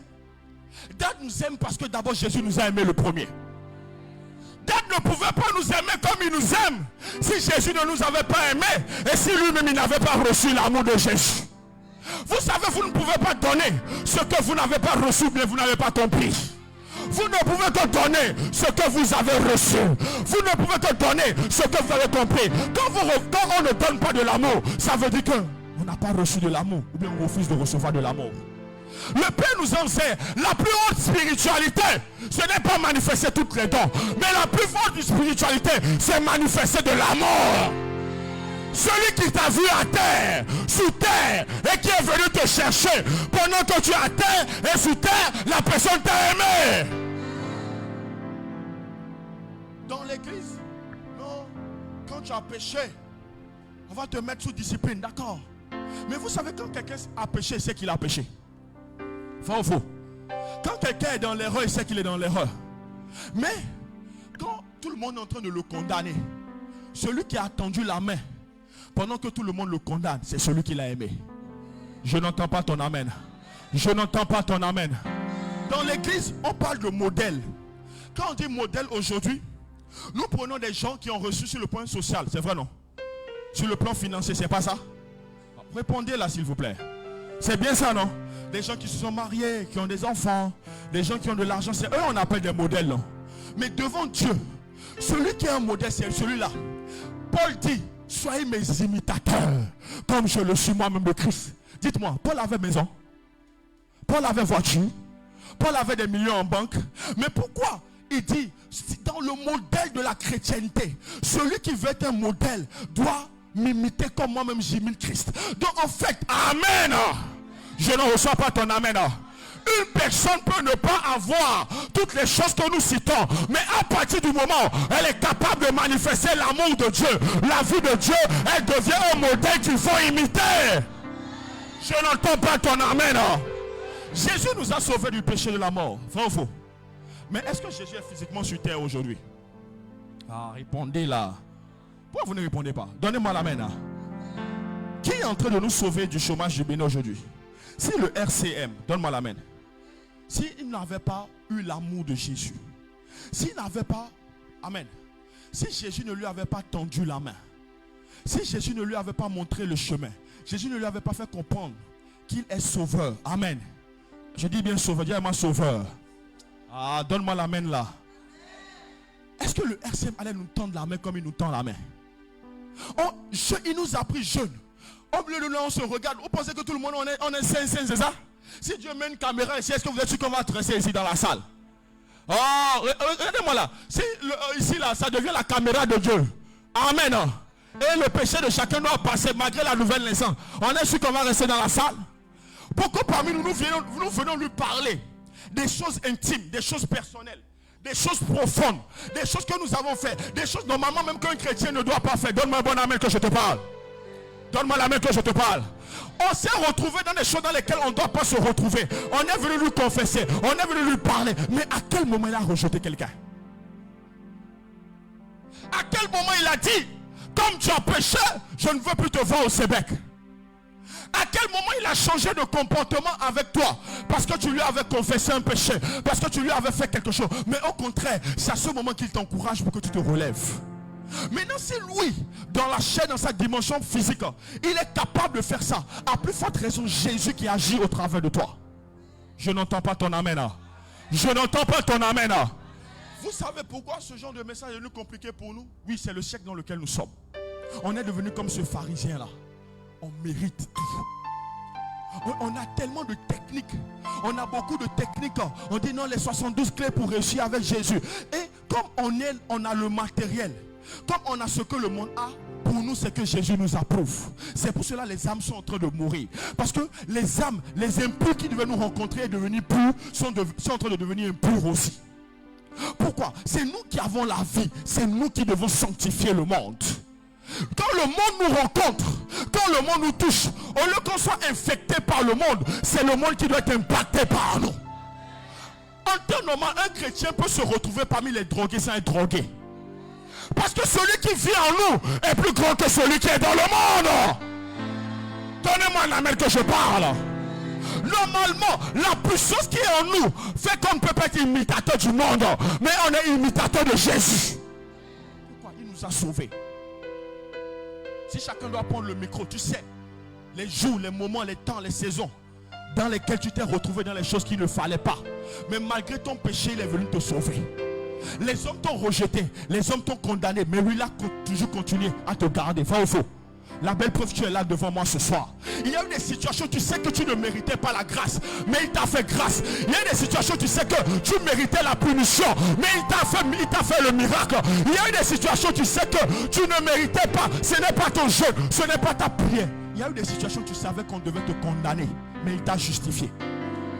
Dad nous aime parce que d'abord Jésus nous a aimé le premier. Dad ne pouvait pas nous aimer comme il nous aime si Jésus ne nous avait pas aimé et si lui-même il n'avait pas reçu l'amour de Jésus. Vous savez, vous ne pouvez pas donner ce que vous n'avez pas reçu, mais vous n'avez pas compris. Vous ne pouvez que donner ce que vous avez reçu. Vous ne pouvez que donner ce que vous avez compris. Quand on ne donne pas de l'amour, ça veut dire qu'on n'a pas reçu de l'amour ou bien on refuse de recevoir de l'amour. Le Père nous enseigne, la plus haute spiritualité, ce n'est pas manifester toutes les dons, mais la plus forte spiritualité, c'est manifester de l'amour. Celui qui t'a vu à terre, sous terre, et qui est venu te chercher, pendant que tu es à terre et sous terre, la personne t'a aimé. Dans l'église, non, quand tu as péché, on va te mettre sous discipline, d'accord. Mais vous savez, quand quelqu'un a péché, c'est qu'il a péché. Faux ou faux? Quand quelqu'un est dans l'erreur, il sait qu'il est dans l'erreur. Mais quand tout le monde est en train de le condamner, celui qui a tendu la main pendant que tout le monde le condamne, c'est celui qui l'a aimé. Je n'entends pas ton amen. Je n'entends pas ton amen. Dans l'église, on parle de modèle. Quand on dit modèle aujourd'hui, nous prenons des gens qui ont reçu sur le plan social. C'est vrai, non? Sur le plan financier, c'est pas ça? Répondez là, s'il vous plaît. C'est bien ça, non? Des gens qui se sont mariés, qui ont des enfants, des gens qui ont de l'argent, c'est eux on appelle des modèles, non? Mais devant Dieu, celui qui est un modèle, c'est celui-là. Paul dit, soyez mes imitateurs, comme je le suis moi-même de Christ. Dites-moi, Paul avait maison, Paul avait voiture, Paul avait des millions en banque. Mais pourquoi il dit, dans le modèle de la chrétienté, celui qui veut être un modèle doit m'imiter comme moi-même j'imite Christ. Donc en fait, amen. Je ne reçois pas ton amen. Une personne peut ne pas avoir toutes les choses que nous citons, mais à partir du moment où elle est capable de manifester l'amour de Dieu, la vie de Dieu, elle devient un modèle qu'il faut imiter. Je n'entends pas ton amen. Jésus nous a sauvés du péché de la mort. Vrai ou faux? Mais est-ce que Jésus est physiquement sur terre aujourd'hui? Ah, répondez là. Pourquoi vous ne répondez pas? Donnez-moi l'amen. Qui est en train de nous sauver du chômage du bénin aujourd'hui? Si le RCM, donne-moi l'amen. S'il n'avait pas eu l'amour de Jésus, s'il n'avait pas, amen, si Jésus ne lui avait pas tendu la main, si Jésus ne lui avait pas montré le chemin, Jésus ne lui avait pas fait comprendre qu'il est sauveur, amen. Je dis bien sauveur, dis-moi sauveur. Ah, donne-moi l'amen là. Est-ce que le RCM allait nous tendre la main comme il nous tend la main? Il nous a pris jeunes. Au milieu de nous, on se regarde. Vous pensez que tout le monde, on est sain, c'est ça? Si Dieu met une caméra ici, est-ce que vous êtes sûr qu'on va dresser ici dans la salle? Oh, regardez-moi là. Si ici là, ça devient la caméra de Dieu. Amen. Et le péché de chacun doit passer malgré la nouvelle naissance. On est sûr qu'on va rester dans la salle? Pourquoi parmi nous, nous venons lui parler des choses intimes, des choses personnelles, des choses profondes, des choses que nous avons fait, des choses normalement même qu'un chrétien ne doit pas faire. Donne-moi un bon amen que je te parle. Donne-moi la main que je te parle. On s'est retrouvé dans des choses dans lesquelles on ne doit pas se retrouver. On est venu lui confesser, on est venu lui parler. Mais à quel moment il a rejeté quelqu'un? À quel moment il a dit, comme tu as péché, je ne veux plus te voir au Sébec? À quel moment il a changé de comportement avec toi? Parce que tu lui avais confessé un péché, parce que tu lui avais fait quelque chose. Mais au contraire, c'est à ce moment qu'il t'encourage pour que tu te relèves. Maintenant, si lui, dans la chair, dans sa dimension physique, il est capable de faire ça, à plus forte raison, Jésus qui agit au travers de toi. Je n'entends pas ton amen. Je n'entends pas ton amen. Vous savez pourquoi ce genre de message est devenu compliqué pour nous? Oui, c'est le siècle dans lequel nous sommes. On est devenu comme ce pharisien-là. On mérite tout. On a tellement de techniques. On a beaucoup de techniques. On dit non, les 72 clés pour réussir avec Jésus. Et comme on a le matériel, comme on a ce que le monde a, pour nous c'est que Jésus nous approuve. C'est pour cela que les âmes sont en train de mourir. Parce que les âmes, les impurs qui devaient nous rencontrer et devenir purs, sont en train de devenir impurs aussi. Pourquoi? C'est nous qui avons la vie. C'est nous qui devons sanctifier le monde. Quand le monde nous rencontre, quand le monde nous touche, au lieu qu'on soit infecté par le monde, c'est le monde qui doit être impacté par nous. En temps normal, un chrétien peut se retrouver parmi les drogués sans être drogué. Parce que celui qui vit en nous est plus grand que celui qui est dans le monde. Donnez-moi la main que je parle. Normalement, la puissance qui est en nous fait qu'on ne peut pas être imitateur du monde, mais on est imitateur de Jésus. Pourquoi? Il nous a sauvés. Si chacun doit prendre le micro, tu sais, les jours, les moments, les temps, les saisons dans lesquels tu t'es retrouvé dans les choses qu'il ne fallait pas. Mais malgré ton péché, il est venu te sauver. Les hommes t'ont rejeté, les hommes t'ont condamné, mais lui, il a toujours continué à te garder. Vrai ou faux? La belle preuve, tu es là devant moi ce soir. Il y a eu des situations, tu sais que tu ne méritais pas la grâce, mais il t'a fait grâce. Il y a eu des situations, tu sais que tu méritais la punition, mais il t'a fait le miracle. Il y a eu des situations, tu sais que tu ne méritais pas. Ce n'est pas ton jeûne, ce n'est pas ta prière. Il y a eu des situations, tu savais qu'on devait te condamner, mais il t'a justifié.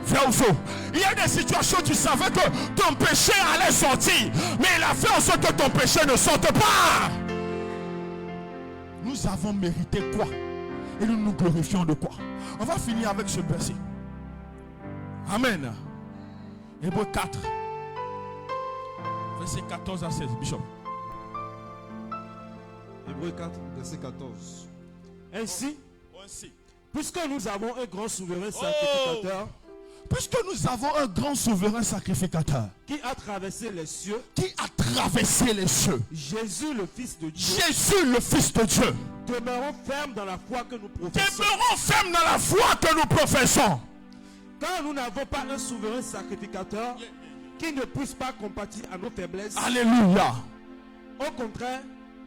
Vrai ou faux? Il y a des situations où tu savais que ton péché allait sortir, mais il a fait en sorte que ton péché ne sorte pas. Nous avons mérité quoi? Et nous nous glorifions de quoi? On va finir avec ce verset. Amen. Hébreux 4, verset 14 à 16. Bishop. Hébreux 4, verset 14. Ainsi, puisque nous avons un grand souverain sacrificateur, puisque nous avons un grand souverain sacrificateur qui a traversé les cieux, Jésus le Fils de Dieu, Jésus le Fils de Dieu, demeurons fermes dans la foi que nous professons. Car nous n'avons pas un souverain sacrificateur qui ne puisse pas compatir à nos faiblesses. Alléluia. Au contraire,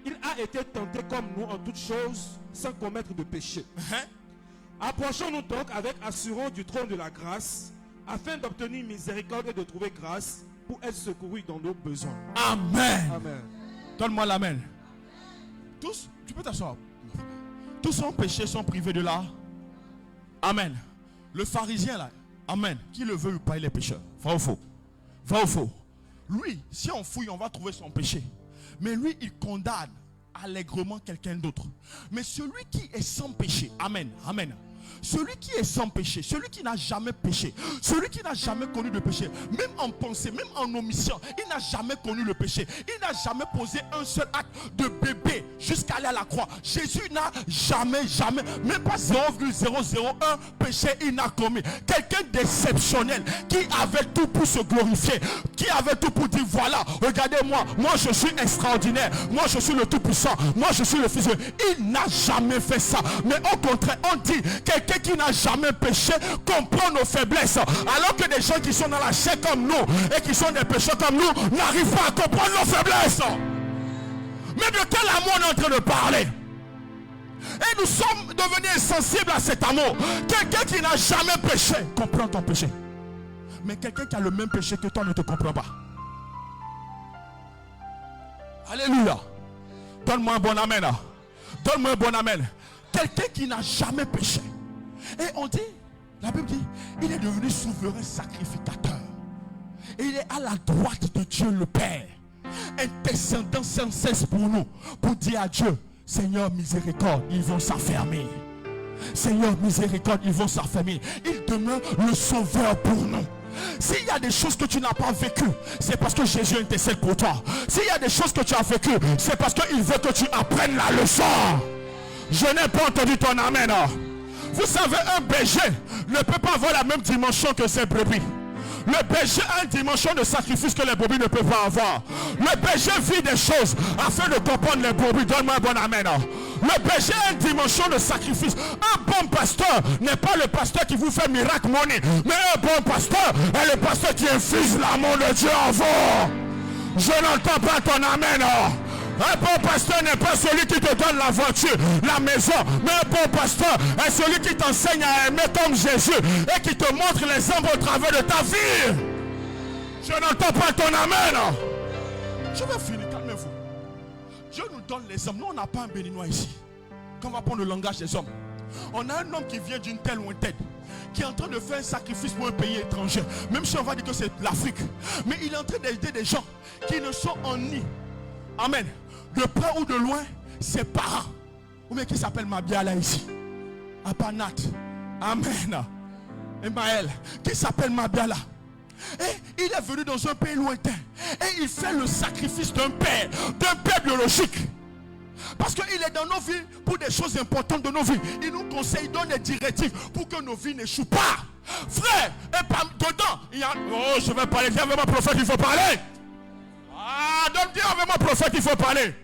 il a été tenté comme nous en toutes choses, sans commettre de péché. Approchons-nous donc avec assurance du trône de la grâce, afin d'obtenir miséricorde et de trouver grâce pour être secouru dans nos besoins. Amen. Amen. Donne-moi l'amen. Tous, tu peux t'asseoir. Tous sans péché sont privés de là. Amen. Le pharisien là, Amen. Qui le veut lui paye les pécheurs. Vrai ou faux? Vrai ou faux? Lui, si on fouille, on va trouver son péché. Mais lui, il condamne allègrement quelqu'un d'autre. Mais celui qui est sans péché, amen, amen. Celui qui est sans péché, celui qui n'a jamais péché, celui qui n'a jamais connu de péché, même en pensée, même en omission, il n'a jamais connu le péché. Il n'a jamais posé un seul acte de bébé jusqu'à aller à la croix. Jésus n'a jamais, même pas 0,001 péché il n'a commis. Quelqu'un d'exceptionnel qui avait tout pour se glorifier, qui avait tout pour dire voilà, regardez-moi, moi je suis extraordinaire, moi je suis le tout-puissant, moi je suis le Fils de Dieu. Il n'a jamais fait ça. Mais au contraire, on dit quelqu'un qui n'a jamais péché comprend nos faiblesses, alors que des gens qui sont dans la chair comme nous et qui sont des pécheurs comme nous n'arrivent pas à comprendre nos faiblesses. Mais de quel amour on est en train de parler? Et nous sommes devenus insensibles à cet amour. Quelqu'un qui n'a jamais péché comprend ton péché, mais quelqu'un qui a le même péché que toi ne te comprend pas. Alléluia. Donne-moi un bon amen. Donne-moi un bon amen. Quelqu'un qui n'a jamais péché. Et on dit, la Bible dit, il est devenu souverain sacrificateur. Et il est à la droite de Dieu le Père, intercédant sans cesse pour nous, pour dire à Dieu, Seigneur miséricorde, ils vont s'affermir. Seigneur miséricorde, ils vont s'affermir. Il demeure le sauveur pour nous. S'il y a des choses que tu n'as pas vécues, c'est parce que Jésus intercède pour toi. S'il y a des choses que tu as vécues, c'est parce qu'il veut que tu apprennes la leçon. Je n'ai pas entendu ton amen. Vous savez, un berger ne peut pas avoir la même dimension que ses brebis. Le berger a une dimension de sacrifice que les brebis ne peuvent pas avoir. Le berger vit des choses afin de comprendre les brebis. Donne-moi un bon amen. Le berger a une dimension de sacrifice. Un bon pasteur n'est pas le pasteur qui vous fait miracle money, mais un bon pasteur est le pasteur qui infuse l'amour de Dieu en vous. Je n'entends pas ton amen. Un bon pasteur n'est pas celui qui te donne la voiture, la maison, mais un bon pasteur est celui qui t'enseigne à aimer comme Jésus et qui te montre les hommes au travers de ta vie. Je n'entends pas ton amen. Je vais finir, calmez-vous. Dieu nous donne les hommes. Nous, on n'a pas un béninois ici. Quand on va prendre le langage des hommes, on a un homme qui vient d'une telle lointaine, qui est en train de faire un sacrifice pour un pays étranger. Même si on va dire que c'est l'Afrique, mais il est en train d'aider des gens qui ne sont en nid. Amen. De près ou de loin, ses parents. Ou bien qui s'appelle Mabiala ici. Apanat. Amen. Emmaël. Qui s'appelle Mabiala. Et il est venu dans un pays lointain. Et il fait le sacrifice d'un père biologique. Parce qu'il est dans nos vies pour des choses importantes de nos vies. Il nous conseille, il donne des directives pour que nos vies n'échouent pas. Frère, et pas dedans, il y a... Oh, je vais parler. Viens avec moi, prophète, il faut parler. Ah, donc dis avec moi, prophète, il faut parler.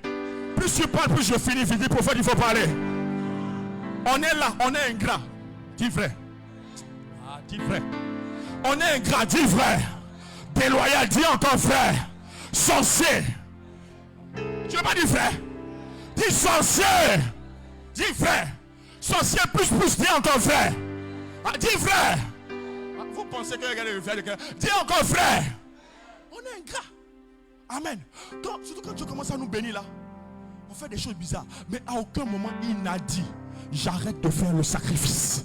Plus tu parles, plus je finis. Je dis, prophète, il faut parler. On est là, on est ingrat. Dis vrai. Ah, dis vrai. On est ingrat, dis vrai. Déloyal, dis encore frère. Sorcier. Tu veux pas dire frère? Dis sorcier. Dis frère. Sorcier plus, dis encore frère. Ah, dis frère. Ah, vous pensez que regardez le frère de cœur. Dis encore frère. On est ingrat. Amen. Donc, surtout quand tu commences à nous bénir là, on fait des choses bizarres. Mais à aucun moment il n'a dit j'arrête de faire le sacrifice.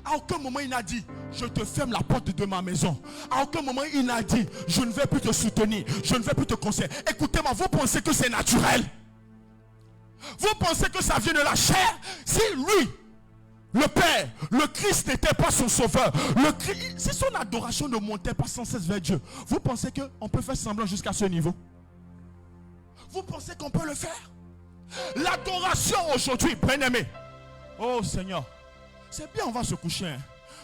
À aucun moment il n'a dit je te ferme la porte de ma maison. À aucun moment il n'a dit je ne vais plus te soutenir, je ne vais plus te conseiller. Écoutez-moi, vous pensez que c'est naturel? Vous pensez que ça vient de la chair? Si lui, le Père, le Christ n'était pas son sauveur, si son adoration ne montait pas sans cesse vers Dieu, vous pensez qu'on peut faire semblant jusqu'à ce niveau? Vous pensez qu'on peut le faire? L'adoration aujourd'hui, bien-aimé. Oh Seigneur, c'est bien, on va se coucher, hein.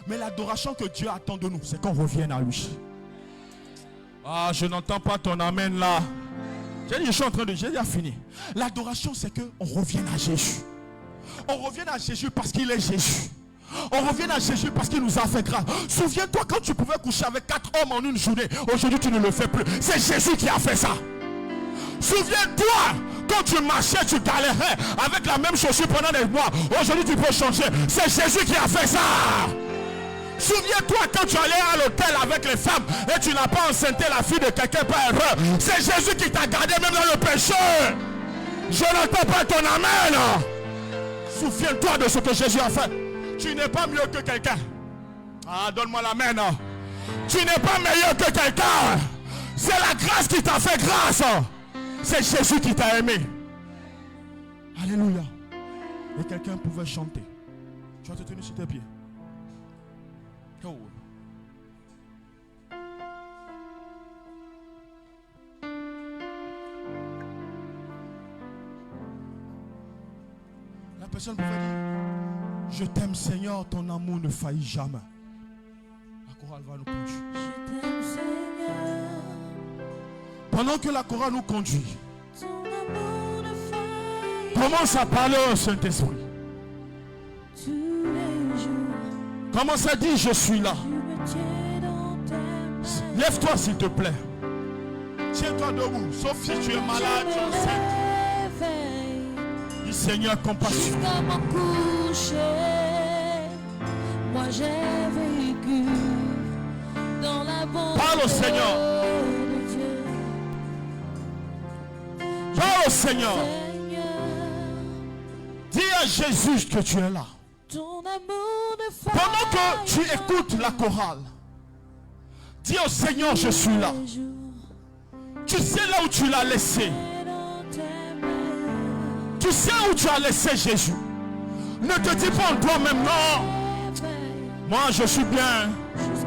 Mais l'adoration que Dieu attend de nous, c'est qu'on revienne à lui. Ah, je n'entends pas ton amen là. J'ai dit, je suis en train de... J'ai déjà fini. L'adoration, c'est qu'on revienne à Jésus. On revient à Jésus parce qu'il est Jésus. On revient à Jésus parce qu'il nous a fait grâce. Souviens-toi quand tu pouvais coucher avec 4 hommes en une journée. Aujourd'hui tu ne le fais plus. C'est Jésus qui a fait ça. Souviens-toi quand tu marchais, tu galérais avec la même chaussure pendant des mois. Aujourd'hui tu peux changer. C'est Jésus qui a fait ça. Souviens-toi quand tu allais à l'hôtel avec les femmes et tu n'as pas enceinté la fille de quelqu'un par erreur. C'est Jésus qui t'a gardé même dans le péché. Je n'entends pas ton amen. Souviens-toi de ce que Jésus a fait. Tu n'es pas mieux que quelqu'un. Ah, donne-moi l'amen. Tu n'es pas meilleur que quelqu'un. C'est la grâce qui t'a fait grâce. C'est Jésus qui t'a aimé. Alléluia. Et quelqu'un pouvait chanter. Tu vas te tenir sur tes pieds. Oh. La personne pouvait dire: je t'aime Seigneur, ton amour ne faillit jamais. La chorale va nous conduire. Je t'aime Seigneur. Pendant que la chorale nous conduit, Ton amour ne faillit commence à parler au Saint-Esprit. tous les jours. Commence à dire: je suis là. Tu me tiens dans tes mains. Lève-toi s'il te plaît. Tiens-toi debout. Sauf si tu es malade, tu es enceinte. Dis: Seigneur, compassion. Jusqu'à mon coucher, moi j'ai vécu dans la bonté Parle au Seigneur. de Dieu. Parle au Seigneur. Seigneur, Dis à Jésus que tu es là. ton amour ne faillit Pendant que tu écoutes la chorale, dis au Seigneur: je suis là. les jours. Tu sais là où tu l'as laissé. Dans tes mains, Tu sais où tu as laissé Jésus. Ne te dis pas en toi-même: non, moi je suis bien. jusqu'à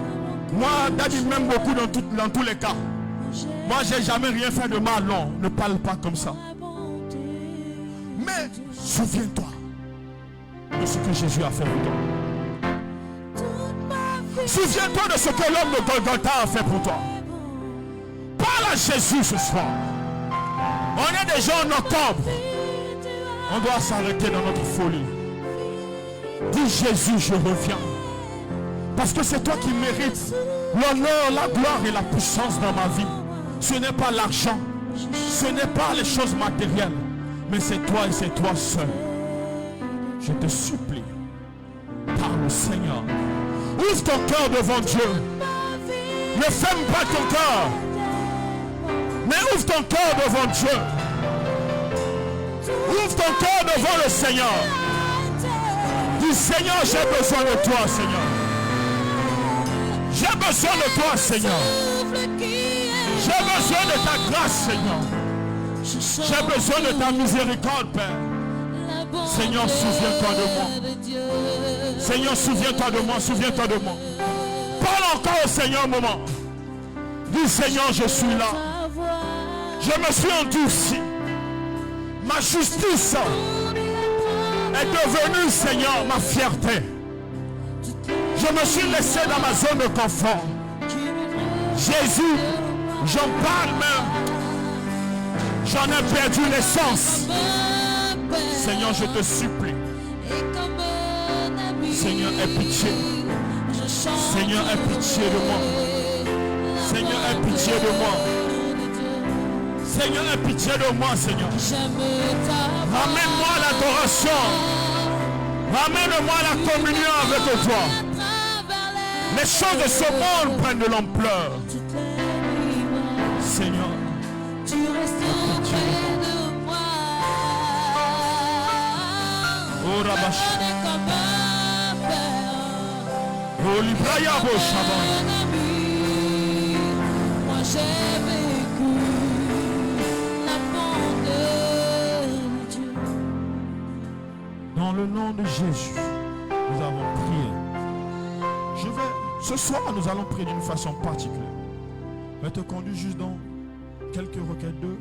mon Moi, David m'aime beaucoup dans tous les cas. coucher, Moi, j'ai jamais rien fait de mal. Non, ne parle pas comme ça. la bonté. Mais souviens-toi de ce que Jésus a fait pour toi. Toute ma vie Souviens-toi de ce que l'homme de Golgotha a fait pour toi. Parle à Jésus ce soir. On est déjà en octobre. On doit s'arrêter dans notre folie. Dis: Jésus, je reviens. Parce que c'est toi qui mérites l'honneur, la gloire et la puissance dans ma vie. Ce n'est pas l'argent. Ce n'est pas les choses matérielles. Mais c'est toi et c'est toi seul. Je te supplie. Parle au Seigneur. Ouvre ton cœur devant Dieu. Ne ferme pas ton cœur. Mais ouvre ton cœur devant Dieu. Ouvre ton cœur devant le Seigneur. Dis: Seigneur, j'ai besoin de toi, Seigneur. J'ai besoin de toi, Seigneur. J'ai besoin de ta grâce, Seigneur. J'ai besoin de ta miséricorde, Père. Seigneur, souviens-toi de moi. Seigneur, souviens-toi de moi, souviens-toi de moi. Parle encore au Seigneur un moment. Dis: Seigneur, je suis là. Je me suis endurci. Ma justice est devenue, Seigneur, ma fierté. Je me suis laissé dans ma zone de confort. Jésus, j'en parle même. J'en ai perdu l'essence. Seigneur, je te supplie. Seigneur, aie pitié. Seigneur, aie pitié de moi. Seigneur, aie pitié de moi. Seigneur, aie pitié de moi, Seigneur. Ramène-moi à l'adoration. Ramène-moi à la communion avec toi. Les choses de ce monde prennent de l'ampleur. Seigneur, Tu restes auprès de moi. oh Rabash, Comme un père, oh Libraya Boshaban. un ami. Moi j'ai vécu la bonté de Dieu. Dans le nom de Jésus, nous avons prié. Ce soir, nous allons prier d'une façon particulière. Je vais te conduire juste dans quelques requêtes d'eux.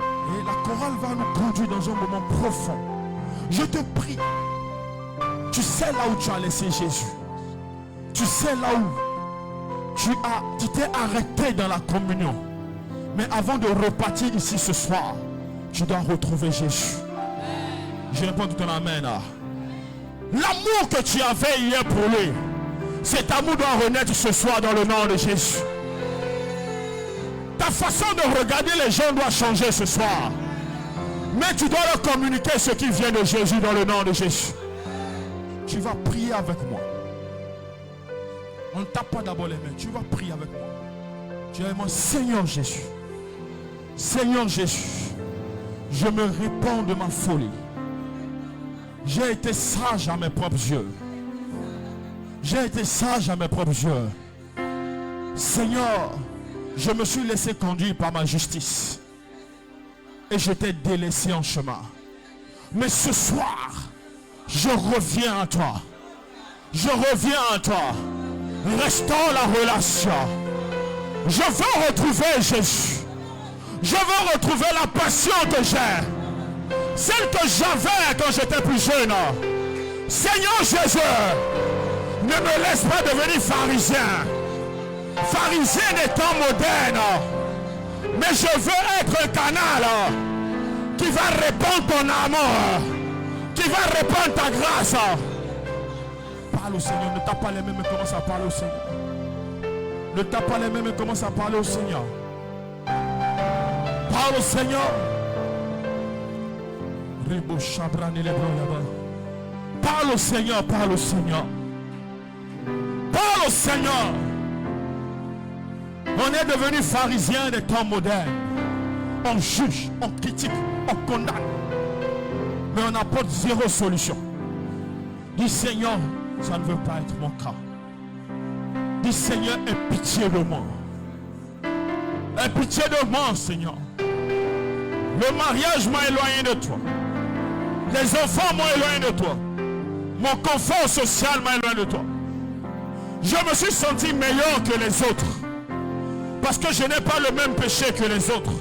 Et la chorale va nous conduire dans un moment profond. Je te prie. Tu sais là où tu as laissé Jésus. Tu sais là où tu t'es arrêté dans la communion. Mais avant de repartir ici ce soir, tu dois retrouver Jésus. Je réponds tout en amen. L'amour que tu avais hier pour lui, cet amour doit renaître ce soir dans le nom de Jésus. Ta façon de regarder les gens doit changer ce soir. Mais tu dois leur communiquer ce qui vient de Jésus dans le nom de Jésus. Tu vas prier avec moi. On ne tape pas d'abord les mains. Tu vas prier avec moi. Tu vas dire: Seigneur Jésus. Seigneur Jésus. Je me répands de ma folie. J'ai été sage à mes propres yeux. J'ai été sage à mes propres yeux. Seigneur, je me suis laissé conduire par ma justice. Et je t'ai délaissé en chemin. Mais ce soir, je reviens à toi. Je reviens à toi. Restaure la relation. Je veux retrouver Jésus. Je veux retrouver la passion que j'ai. Celle que j'avais quand j'étais plus jeune. Seigneur Jésus, ne me laisse pas devenir pharisien. Pharisien des temps modernes. Mais je veux être un canal qui va répandre ton amour. Qui va répandre ta grâce. Parle au Seigneur. Ne tape pas les mains mais commence à parler au Seigneur. Ne tape pas les mains mais commence à parler au Seigneur. Parle au Seigneur. Parle au Seigneur, parle au Seigneur. Parle au Seigneur. On est devenu pharisiens des temps modernes. On juge, on critique, on condamne. Mais on apporte zéro solution. Dis Seigneur, ça ne veut pas être mon cas. Dis Seigneur, aie pitié de moi. Aie pitié de moi, Seigneur. Le mariage m'a éloigné de toi. Les enfants m'ont éloigné de toi. Mon confort social m'a éloigné de toi. Je me suis senti meilleur que les autres. Parce que je n'ai pas le même péché que les autres.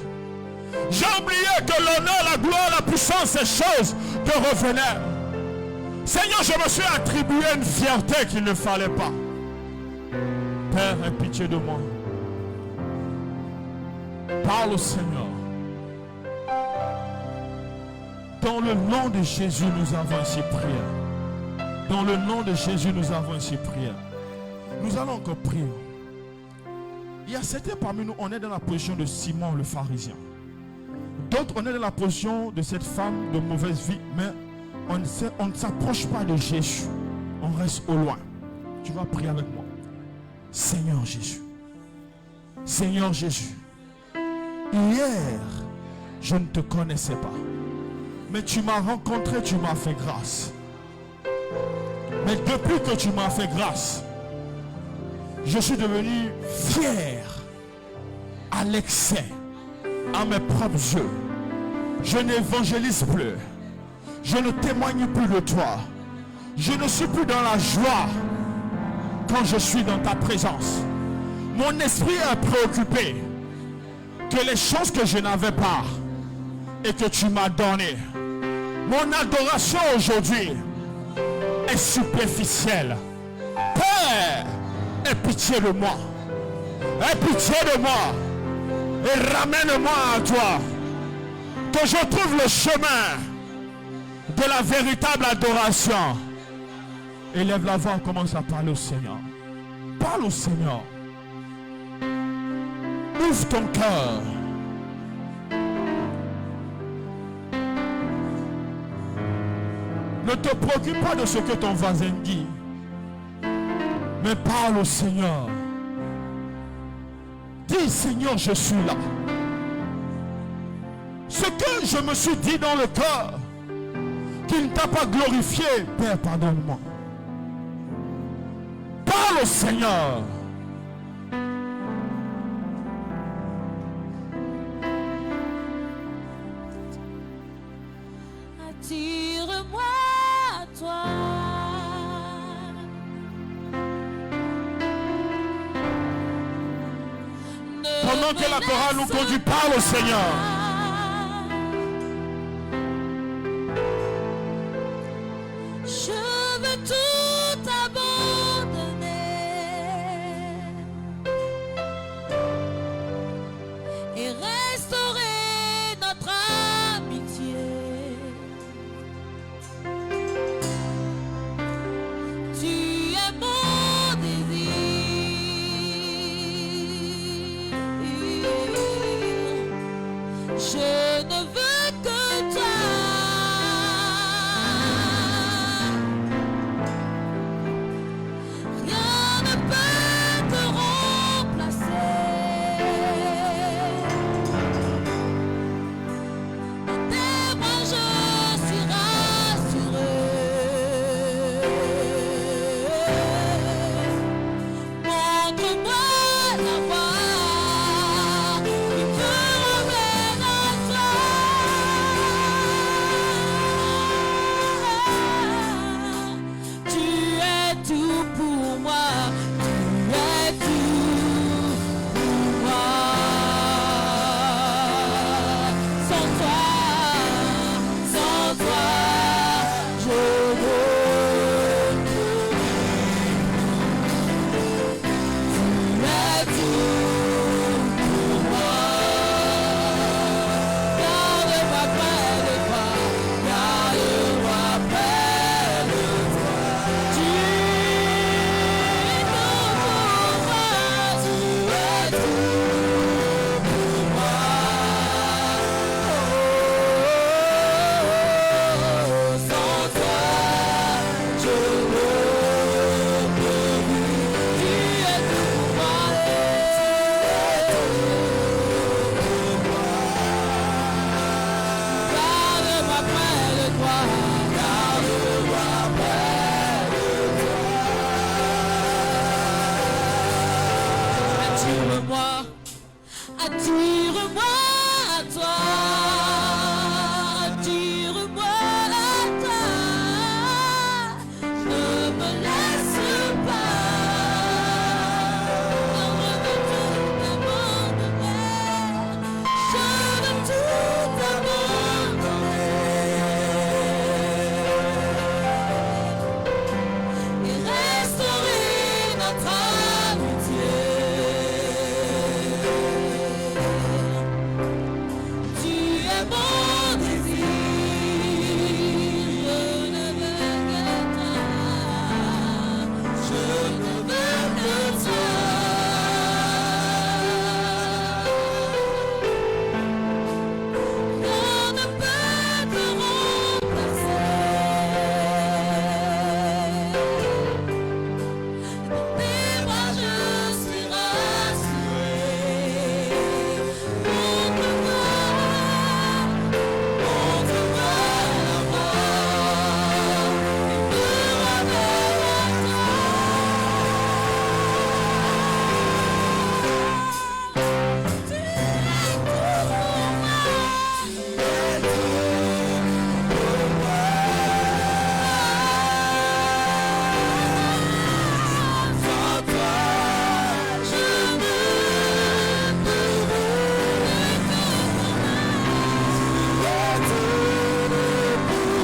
J'ai oublié que l'honneur, la gloire, la puissance, ces choses te revenaient. Seigneur, je me suis attribué une fierté qu'il ne fallait pas. Père, aie pitié de moi. Parle au Seigneur. Dans le nom de Jésus, nous avons ainsi prié. Dans le nom de Jésus, nous avons ainsi prié. Nous allons encore prier. Il y a certains parmi nous, on est dans la position de Simon le pharisien. D'autres, on est dans la position de cette femme de mauvaise vie, mais on ne s'approche pas de Jésus. On reste au loin. Tu vas prier avec moi. Seigneur Jésus. Seigneur Jésus. Hier, je ne te connaissais pas. Mais tu m'as rencontré, tu m'as fait grâce. Mais depuis que tu m'as fait grâce, je suis devenu fier à l'excès, à mes propres yeux. Je n'évangélise plus. Je ne témoigne plus de toi. Je ne suis plus dans la joie quand je suis dans ta présence. Mon esprit est préoccupé que les choses que je n'avais pas et que tu m'as données. Mon adoration aujourd'hui est superficielle. Père, aie pitié de moi. Aie pitié de moi. Et ramène-moi à toi. Que je trouve le chemin de la véritable adoration. Élève la voix, commence à parler au Seigneur. Parle au Seigneur. Ouvre ton cœur. Ne te préoccupe pas de ce que ton voisin dit. Mais parle au Seigneur. Dis, Seigneur, je suis là. Ce que je me suis dit dans le cœur, qui ne t'a pas glorifié, Père, pardonne-moi. Parle au Seigneur. Attire-moi à toi. Pendant que la chorale nous conduit, parle au Seigneur. Je veux tout abandonner et restaurer notre amitié. Tu es mon désir. Attire-moi à toi. Attire-moi à toi. Ne me laisse pas. Je veux tout abandonner. Et restaurer notre amitié. Tu es mon désir, je ne veux que toi, je ne veux que toi. On ne peut te remplacer. Dans tes bras je suis rassurée. Montre-moi la voie et me ramène à toi. Tu es tout pour moi. Sans toi, je ne peux garde-moi près de toi. Tu es tout pour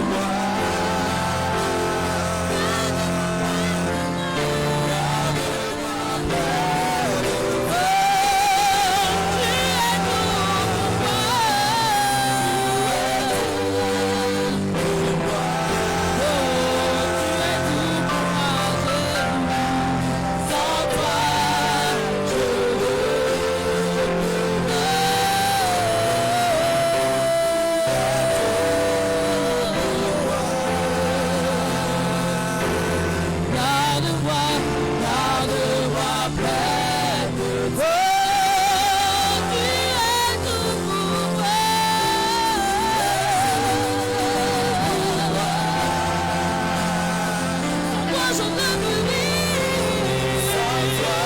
moi. Moi j'en veux plus vivre. Sans toi,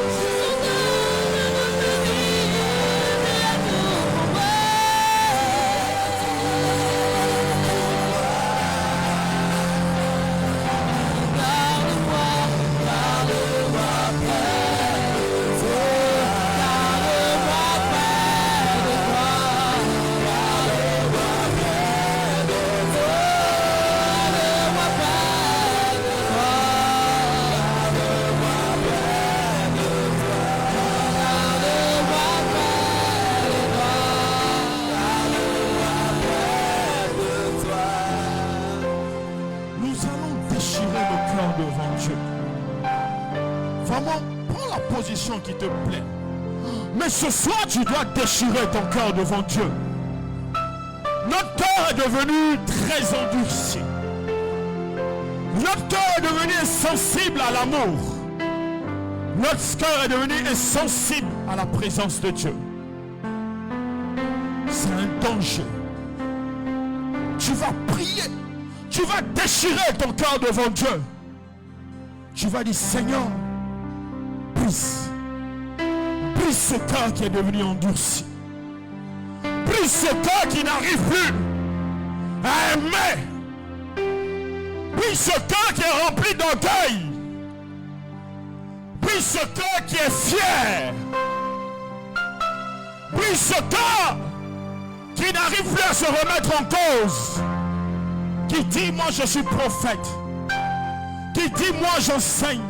je ne veux plus vivre. Tu es tout pour moi. Garde-moi près de toi. Garde-moi près de toi. Garde-moi près de toi. Garde-moi près de toi. Garde-moi près de toi. Garde-moi près de toi. Nous allons déchirer nos cœurs devant Dieu. Vraiment, prends la position qui te plaît. Mais ce soir, tu dois déchirer ton cœur devant Dieu. Notre cœur est devenu très endurci. Notre cœur est devenu insensible à l'amour. Notre cœur est devenu insensible à la présence de Dieu. C'est un danger. Tu vas prier. Tu vas déchirer ton cœur devant Dieu. Tu vas dire, Seigneur, brise ce cœur qui est devenu endurci. Brise ce cœur qui n'arrive plus à aimer. Brise ce cœur qui est rempli d'orgueil. Brise ce cœur qui est fier. Brise ce cœur qui n'arrive plus à se remettre en cause. Qui dit, moi je suis prophète. Qui dit, moi j'enseigne.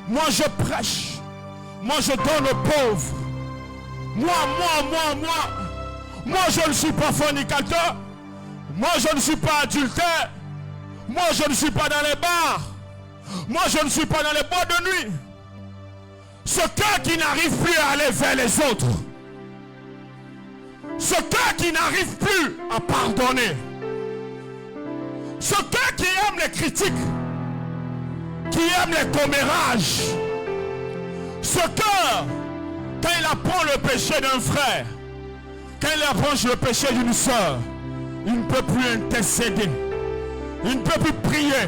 Moi je prêche. Moi je donne aux pauvres. Moi je ne suis pas fornicateur. Moi je ne suis pas adultère. Moi je ne suis pas dans les bars. Moi je ne suis pas dans les boîtes de nuit. Ce cœur qui n'arrive plus à aller vers les autres. Ce cœur qui n'arrive plus à pardonner. Ce cœur qui aime les critiques. Qui aime les commérages. Ce cœur, quand il apprend le péché d'un frère, quand il apprend le péché d'une soeur, il ne peut plus intercéder. Il ne peut plus prier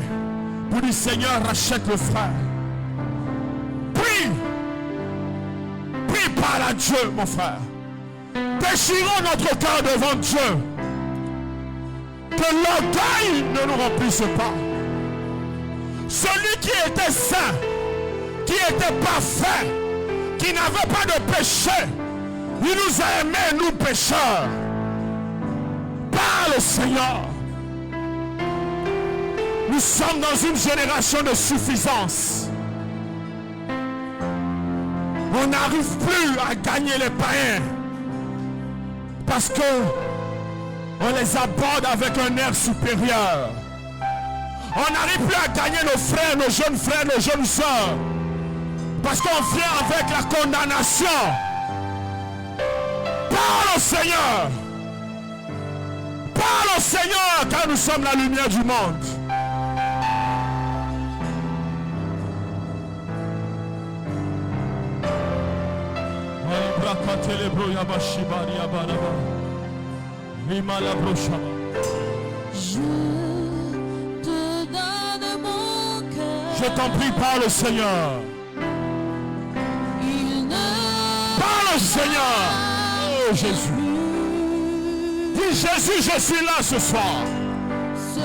pour dire, Seigneur, rachète le frère. Prie. Prie Parle à Dieu, mon frère. Déchirons notre cœur devant Dieu. Que l'orgueil ne nous remplisse pas. Celui qui était saint, qui était parfait, qui n'avait pas de péché, il nous a aimés, nous pécheurs. Parle, Seigneur. Nous sommes dans une génération de suffisance. On n'arrive plus à gagner les païens parce que on les aborde avec un air supérieur. On n'arrive plus à gagner nos frères, nos jeunes sœurs, parce qu'on vient avec la condamnation. Parle au Seigneur. Parle au Seigneur, car nous sommes la lumière du monde. Je te donne mon cœur. Je t'en prie, parle au Seigneur. Il ne Parle au Seigneur. Oh Jésus. Dis Jésus, je suis là ce soir. ce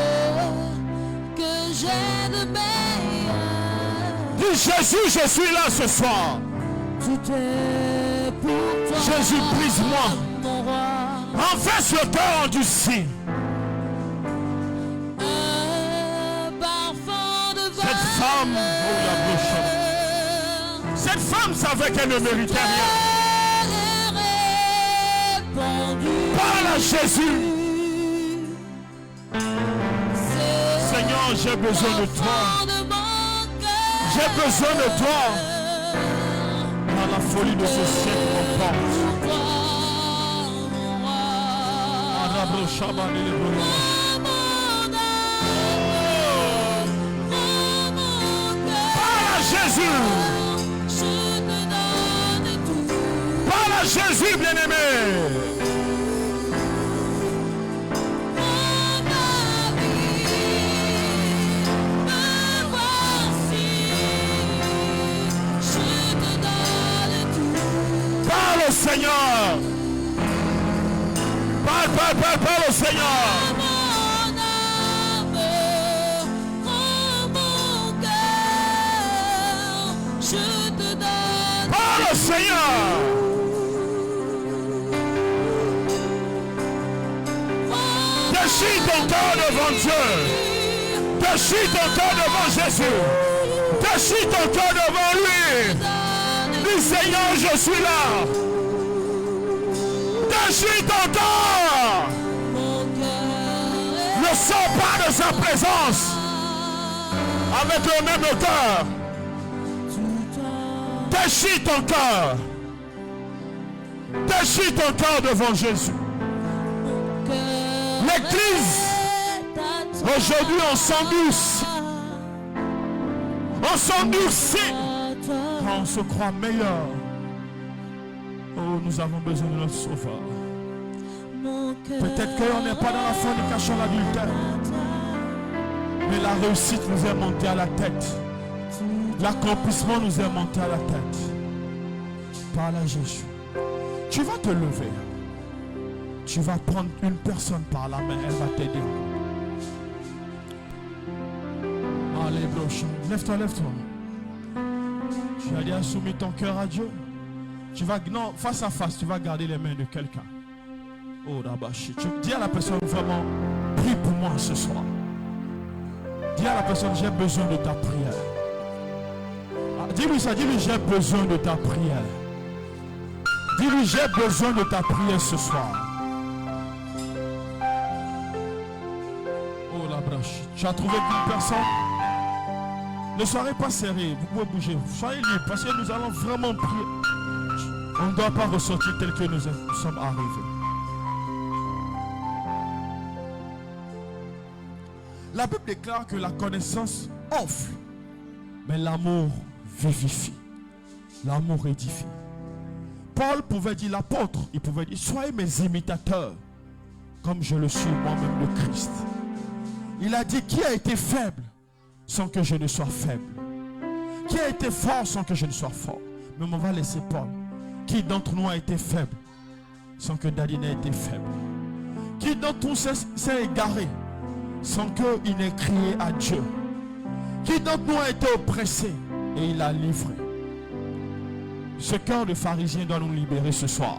que j'ai de meilleur. Dis Jésus, je suis là ce soir. Tout est pour toi. Jésus, brise-moi. Mon roi. Renverse le cœur endurci. Un parfum de Cette femme, oh la bouche. Cette femme savait qu'elle ne méritait rien. Parle à Jésus. Seigneur, j'ai besoin de toi. J'ai besoin de toi. Dans la folie de ce siècle, mon porte. Parle à Jésus. Parle à Jésus, bien-aimé. Parle au Seigneur. Parle au Seigneur. Parle au Seigneur. Déchire ton cœur devant Dieu. Déchire ton cœur devant Jésus. Déchire ton cœur devant lui. Dis Seigneur, je suis là. Déchire ton cœur. Ne sors pas de sa présence avec le même cœur. Déchire ton cœur. Déchire ton cœur devant Jésus. L'église, aujourd'hui on s'endurcit. On s'endurcit. On se croit meilleur. Oh, nous avons besoin de notre sauveur. Peut-être qu'on n'est pas dans la fornication, l'adultère, mais la réussite nous est montée à la tête. L'accomplissement nous est monté à la tête. Parle à Jésus. Tu vas te lever. Tu vas prendre une personne par la main. Elle va t'aider. Allez, broche. Lève-toi, lève-toi. Tu as déjà soumis ton cœur à Dieu. Tu vas, non, face à face, tu vas garder les mains de quelqu'un. Oh, Dabashi. Tu dis à la personne vraiment, prie pour moi ce soir. Dis à la personne, j'ai besoin de ta prière. Dis-lui ça, dis-lui, j'ai besoin de ta prière. Dis-lui, j'ai besoin de ta prière ce soir. Oh, la brache. Tu as trouvé une personne? Ne soyez pas serré, vous pouvez bouger. Soyez libre, parce que nous allons vraiment prier. On ne doit pas ressortir tel que nous sommes arrivés. La Bible déclare que la connaissance enfle, mais l'amour vivifie. L'amour édifie. Paul pouvait dire, l'apôtre, il pouvait dire, soyez mes imitateurs, comme je le suis moi-même le Christ. Il a dit, qui a été faible sans que je ne sois faible? Qui a été fort sans que je ne sois fort? Mais on va laisser Paul. Qui d'entre nous a été faible sans que Daddy n'ait été faible? Qui d'entre nous s'est égaré sans qu'il n'ait crié à Dieu? Qui d'entre nous a été oppressé et il a livré? Ce cœur de pharisien doit nous libérer ce soir.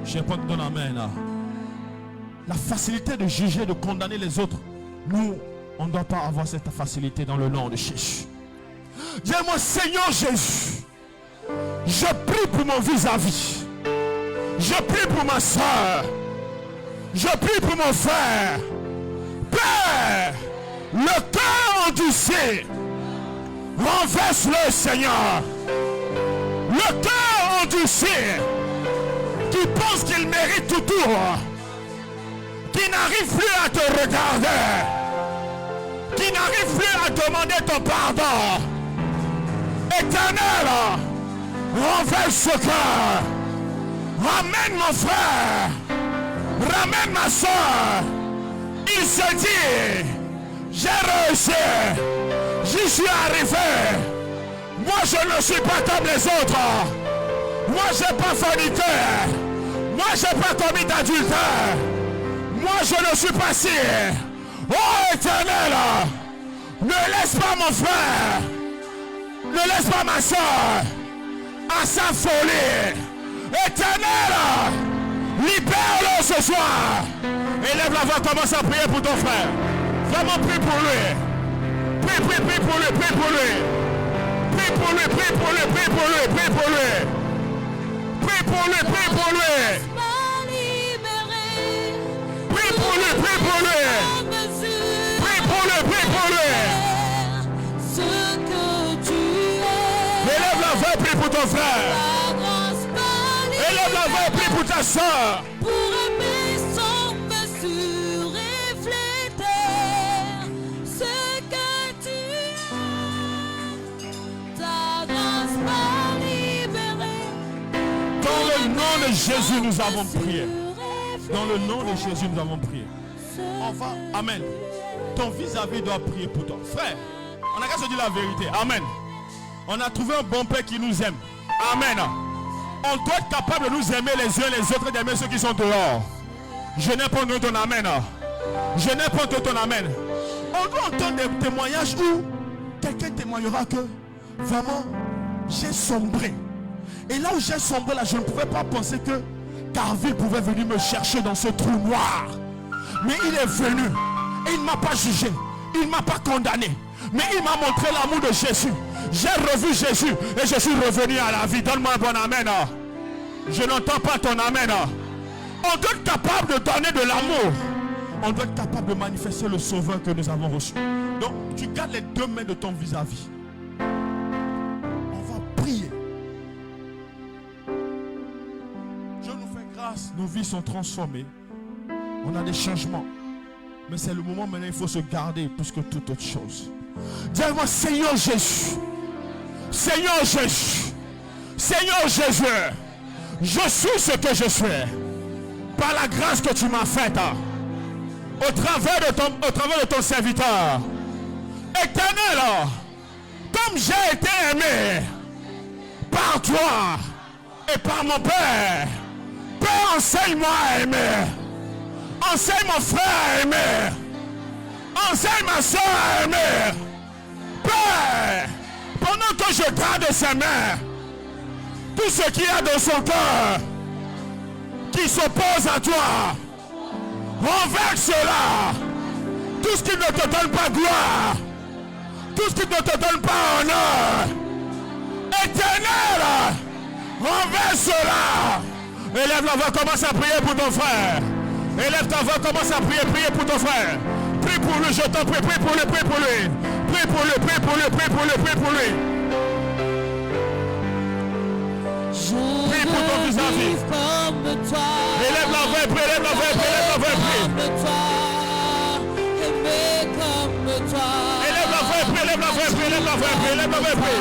Je n'ai pas de ton amen là. La facilité de juger, de condamner les autres, nous, on ne doit pas avoir cette facilité dans le nom de Jésus. Dis-moi, Seigneur Jésus, je prie pour mon vis-à-vis. Je prie pour ma soeur. Je prie pour mon frère. Père, le cœur endurci, renverse-le, Seigneur. Le cœur endurci, qui pense qu'il mérite tout tour, qui n'arrive plus à te regarder, qui n'arrive plus à demander ton pardon. Éternel, renverse ce cœur. Ramène mon frère, ramène ma soeur. Il se dit, j'ai réussi, j'y suis arrivé. Moi je ne suis pas comme les autres. Moi je n'ai pas forniqué. Moi je n'ai pas commis d'adultère. Moi je ne suis pas si. Oh Éternel, ne laisse pas mon frère, ne laisse pas ma soeur à sa folie. Éternel, libère-le ce soir. Élève la voix, commence à prier pour ton frère. Vraiment prie pour lui. Prie pour lui, prie pour lui. Prie pour lui, prie pour lui, prie pour lui, prie pour lui. Prie pour lui, prie pour lui. Prie pour lui, prie pour lui. Prie pour lui, prie pour lui. Élève la voix, prie pour ton frère. Élève la voix, prie pour ta soeur. Pour aimer sans mesure, refléter ce que tu as. Ta grâce m'a libéré. Dans le nom de Jésus, nous avons prié. Dans le nom de Jésus, nous avons prié. Enfin, amen. Ton vis-à-vis doit prier pour toi. Frère, on n'a qu'à se dire la vérité. Amen. On a trouvé un bon Père qui nous aime. Amen. On doit être capable de nous aimer les uns les autres et d'aimer ceux qui sont dehors. Je n'ai pas entendu ton amen. Je n'ai pas entendu ton amen. On doit entendre des témoignages où quelqu'un témoignera que vraiment j'ai sombré. Et là où j'ai sombré, là, je ne pouvais pas penser que Carville pouvait venir me chercher dans ce trou noir. Mais il est venu et il ne m'a pas jugé. Il ne m'a pas condamné. Mais il m'a montré l'amour de Jésus. J'ai revu Jésus et je suis revenu à la vie. Donne-moi un bon amen. Je n'entends pas ton amen. On doit être capable de donner de l'amour. On doit être capable de manifester le sauveur que nous avons reçu. Donc tu gardes les deux mains de ton vis-à-vis. On va prier. Dieu nous fait grâce. Nos vies sont transformées. On a des changements. Mais c'est le moment maintenant, il faut se garder plus que toute autre chose. Dis-moi, Seigneur Jésus. Seigneur Jésus. Seigneur Jésus. Je suis ce que je suis. Par la grâce que tu m'as faite. Au travers de ton serviteur. Éternel. Comme j'ai été aimé. Par toi. Et par mon Père. Père, enseigne-moi à aimer. Enseigne mon frère à aimer. Enseigne ma soeur à aimer. Père, pendant que je garde ses mains, tout ce qu'il y a dans son cœur qui s'oppose à toi, renverse cela. Tout ce qui ne te donne pas gloire, tout ce qui ne te donne pas honneur, Éternel, renverse cela. Élève la voix, commence à prier pour ton frère. Élève ta voix, commence à prier, prier pour ton frère. Prie pour lui, je t'en prie, prie pour lui, prie pour lui. Prie pour lui, prie pour lui, prie pour lui, prie pour lui. Prie pour ton vis-à-vis. Élève la voix, prie, élève la voix, prie, élève la voix, prie. Élève la voix, prie, élève la voix, prie, élève la voix, prie, élève la voix, prie.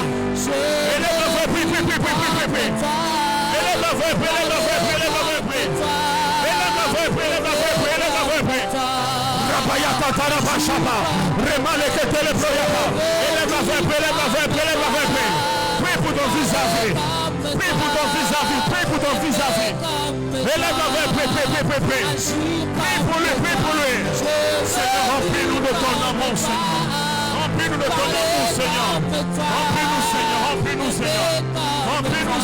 Élève la voix, prie, prie, prie, prie, prie, prie. Élève la voix, prie, élève la voix, prie, élève la voix, prie. Élève la voix, prie, élève la voix, prie, élève la voix, prie. Rabayaka tarabashaba. Remaleke teleproyaka. Élève la voix, prie, élève la voix, prie, élève la voix, prie. Prie pour ton vis-à-vis. Prie pour ton vis-à-vis. Prie pour ton vis-à-vis. Élève la voix. Prie. Prie pour lui. Seigneur, remplis-nous de ton amour, Seigneur. Remplis-nous de ton amour, Seigneur. Remplis-nous,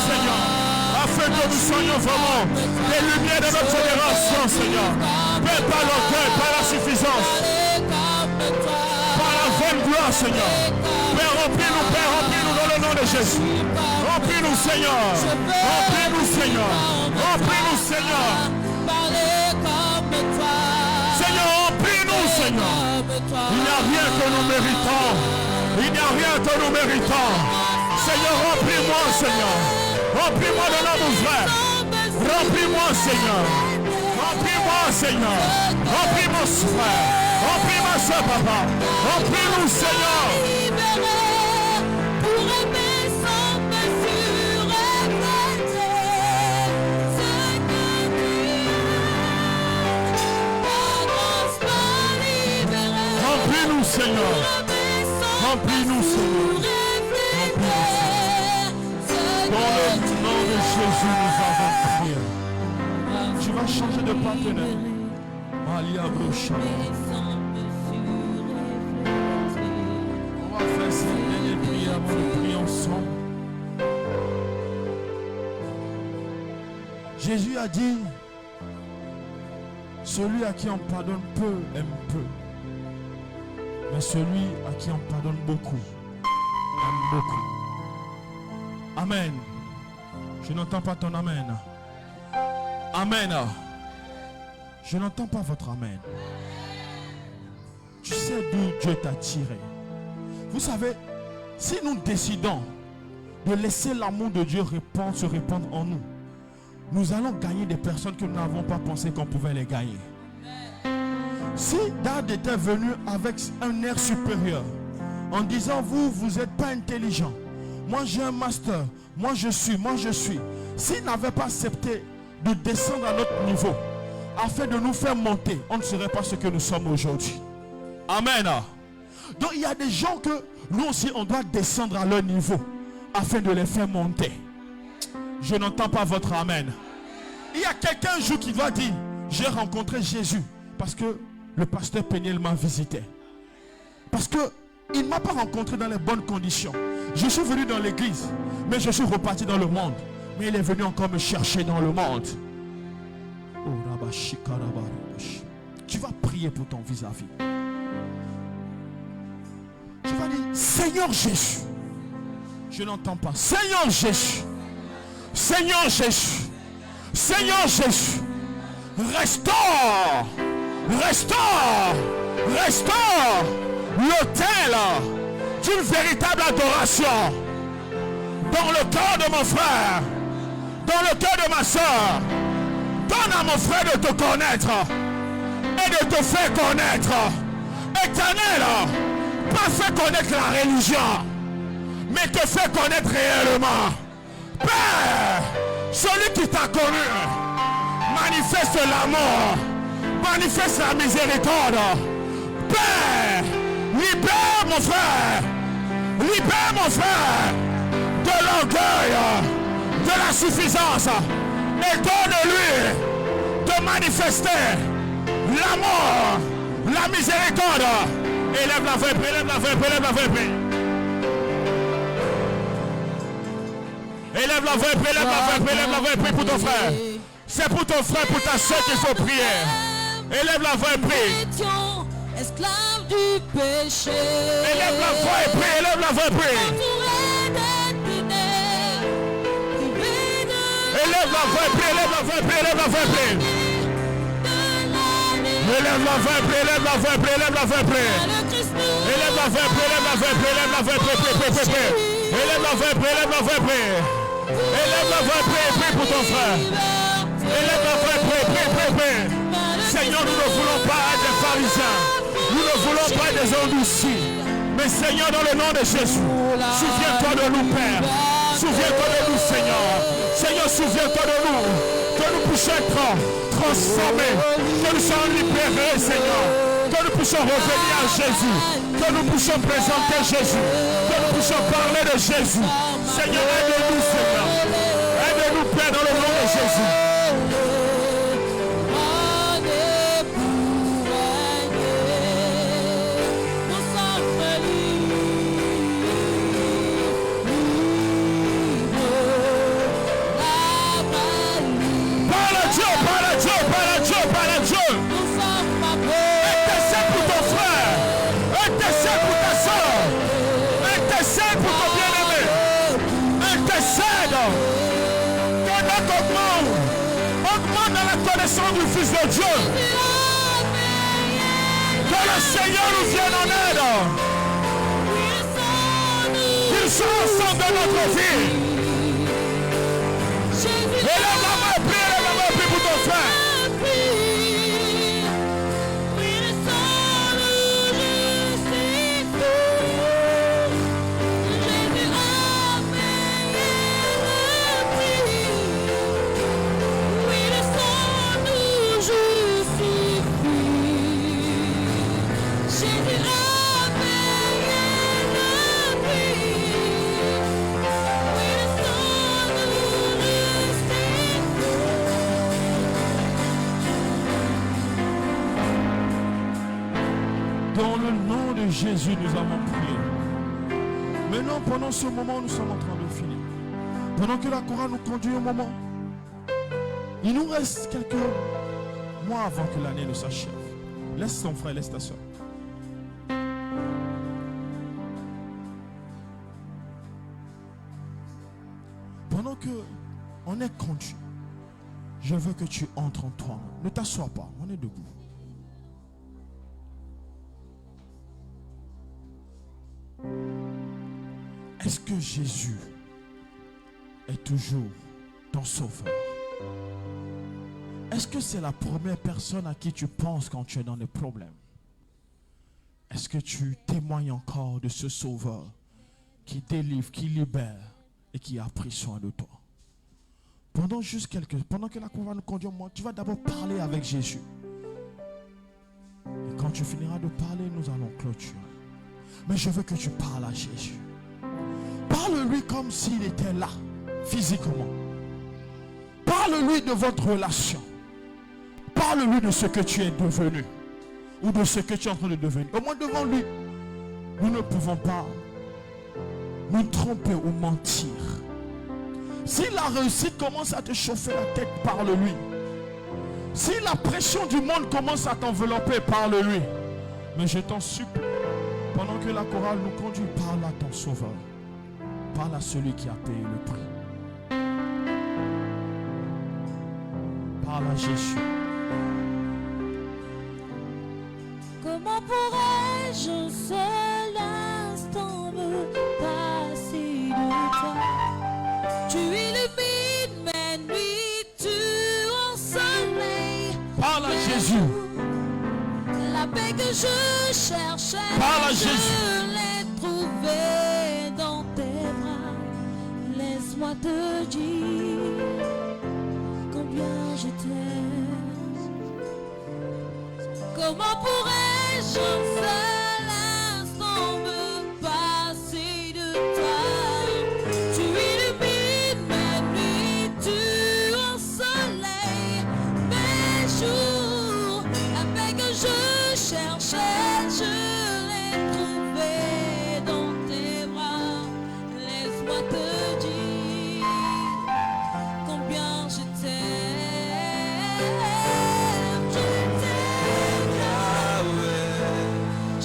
Seigneur. Afin que nous soyons vraiment des lumières de notre génération, Seigneur. Père, par l'orgueil, par la suffisance, par la vaine gloire, Seigneur. Père, remplis-nous dans le nom de Jésus. Remplis-nous, Seigneur. Seigneur, remplis-nous, Seigneur. Il n'y a rien que nous méritons. Seigneur, remplis-moi, Seigneur. Remplis-moi de l'homme frère. Remplis-moi, Seigneur. Remplis mon frère. Remplis ma soeur, papa. Remplis-nous, Seigneur. Remplis-nous, Seigneur. Dans le nom de Jésus, nous avons prié. Tu vas changer de partenaire. On va faire cette dernière prière avant de prier ensemble. Jésus a dit, celui à qui on pardonne peu aime peu. Mais celui à qui on pardonne beaucoup aime beaucoup. Amen. Je n'entends pas ton amen. Amen. Je n'entends pas votre amen. Tu sais d'où Dieu t'a tiré. Vous savez, si nous décidons de laisser l'amour de Dieu se répandre en nous, nous allons gagner des personnes que nous n'avons pas pensé qu'on pouvait les gagner. Si Dad était venu avec un air supérieur, en disant vous n'êtes pas intelligent, moi j'ai un master, moi je suis. S'il n'avait pas accepté de descendre à notre niveau, afin de nous faire monter, on ne serait pas ce que nous sommes aujourd'hui. Amen. Donc il y a des gens que nous aussi on doit descendre à leur niveau, afin de les faire monter. Je n'entends pas votre amen. Il y a quelqu'un un jour qui doit dire, j'ai rencontré Jésus, parce que le pasteur Péniel m'a visité. Parce qu'il ne m'a pas rencontré dans les bonnes conditions. Je suis venu dans l'église, mais je suis reparti dans le monde. Mais il est venu encore me chercher dans le monde. Tu vas prier pour ton vis-à-vis. Tu vas dire, Seigneur Jésus. Je n'entends pas. Seigneur Jésus. Restaure l'autel d'une véritable adoration dans le cœur de mon frère, dans le cœur de ma soeur. Donne à mon frère de te connaître et de te faire connaître. Éternel, pas faire connaître la religion, mais te faire connaître réellement. Père, celui qui t'a connu, manifeste l'amour, manifeste la miséricorde. Père, libère mon frère de l'orgueil, de la suffisance, et donne-lui de manifester l'amour, la miséricorde. Élève la voix, élève la voix. Élève la voix, prie pour ton frère. C'est pour ton frère, pour ta soeur qu'il faut prier. Élève la voix et prie. Esclave du péché. Élève la voix et prie, élève la voix et prie. Élève la voix et prie, élève la voix et prie, élève la voix et prie. Élève la voix et prie, élève la voix et prie, élève la voix et prie. Élève la voix et prie, élève la voix et prie, élève la voix et prie, prie. Élève la voix et prie, élève la voix et prie. Élève la voix et prie pour ton frère. Élève la voix et prie. Seigneur, nous ne voulons pas être des pharisiens. Nous ne voulons pas être des endurcis. Mais Seigneur, dans le nom de Jésus, souviens-toi de nous, Père. Souviens-toi de nous, Seigneur. Seigneur, souviens-toi de nous. Que nous puissions être transformés. Que nous soyons libérés, Seigneur. Que nous puissions revenir à Jésus. Que nous puissions présenter Jésus. Que nous puissions parler de Jésus. Seigneur, aide-nous, Seigneur. Jésus. Augmente dans la connaissance du Fils de Dieu. Que le Seigneur nous vienne en aide. Qu'il soit au centre de notre vie. Élève la main, prie pour ton frère. Dans le nom de Jésus, nous avons prié. Maintenant, pendant ce moment, nous sommes en train de finir. Pendant que la chorale nous conduit au moment, il nous reste quelques mois avant que l'année ne s'achève. Laisse ton frère, laisse ta soeur. Pendant que on est conduit, je veux que tu entres en toi. Ne t'assois pas, on est debout. Est-ce que Jésus est toujours ton sauveur? Est-ce que c'est la première personne à qui tu penses quand tu es dans des problèmes? Est-ce que tu témoignes encore de ce sauveur qui délivre, qui libère et qui a pris soin de toi? Pendant que la cour va nous conduire, tu vas d'abord parler avec Jésus. Et quand tu finiras de parler, nous allons clôturer. Mais je veux que tu parles à Jésus. Parle-lui comme s'il était là, physiquement. Parle-lui de votre relation. Parle-lui de ce que tu es devenu. Ou de ce que tu es en train de devenir. Au moins devant lui, nous ne pouvons pas nous tromper ou mentir. Si la réussite commence à te chauffer la tête, parle-lui. Si la pression du monde commence à t'envelopper, parle-lui. Mais je t'en supplie, pendant que la chorale nous conduit, parle à ton sauveur. Parle à celui qui a payé le prix. Parle à Jésus. Comment pourrais-je un seul instant me passer de toi? Tu illumines mes nuits, tu ensoleilles. Parle à Jésus. La paix que je cherchais, Parle à Jésus. je l'ai trouvée dans tes bras. Laisse-moi te dire combien je t'aime. Comment pourrais-je un seul instant me passer de toi? Tu illumines mes nuits, tu ensoleilles mes jours. La paix que je cherchais, je l'ai trouvée dans tes bras. Laisse-moi te dire combien je t'aime. Je t'aime, Yahweh.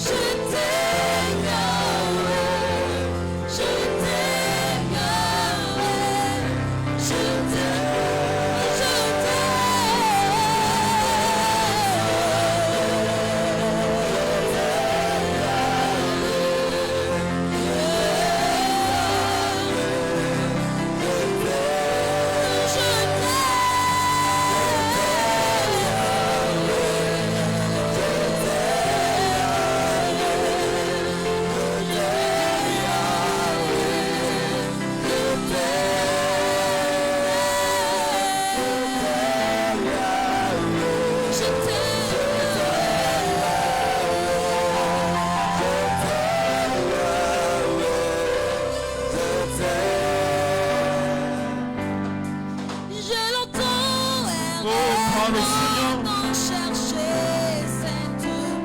le Seigneur.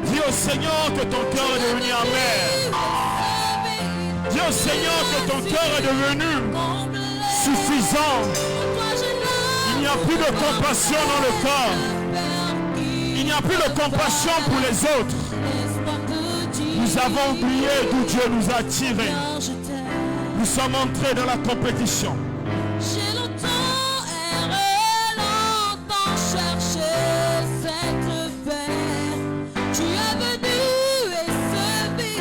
Dis au Seigneur que ton cœur est devenu amer. Dis au Seigneur que ton cœur est devenu suffisant. Il n'y a plus de compassion dans le corps. Il n'y a plus de compassion pour les autres. Nous avons oublié d'où Dieu nous a tirés. Nous sommes entrés dans la compétition. J'ai longtemps erré, longtemps cherché cette paix. Tu es venu et servi,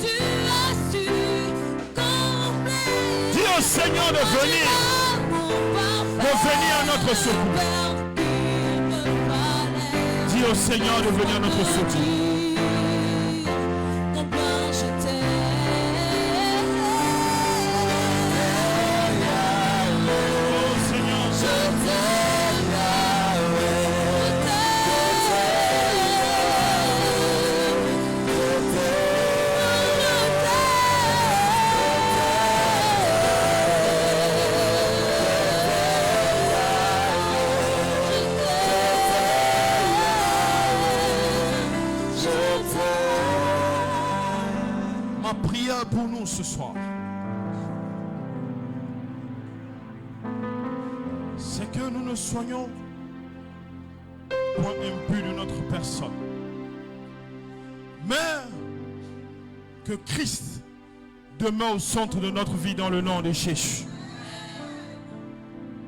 tu as su combler. Dis au Seigneur de venir à notre secours. Dis au Seigneur de venir à notre secours. Pour nous ce soir, c'est que nous ne soyons point impus de notre personne, mais que Christ demeure au centre de notre vie dans le nom de Jésus.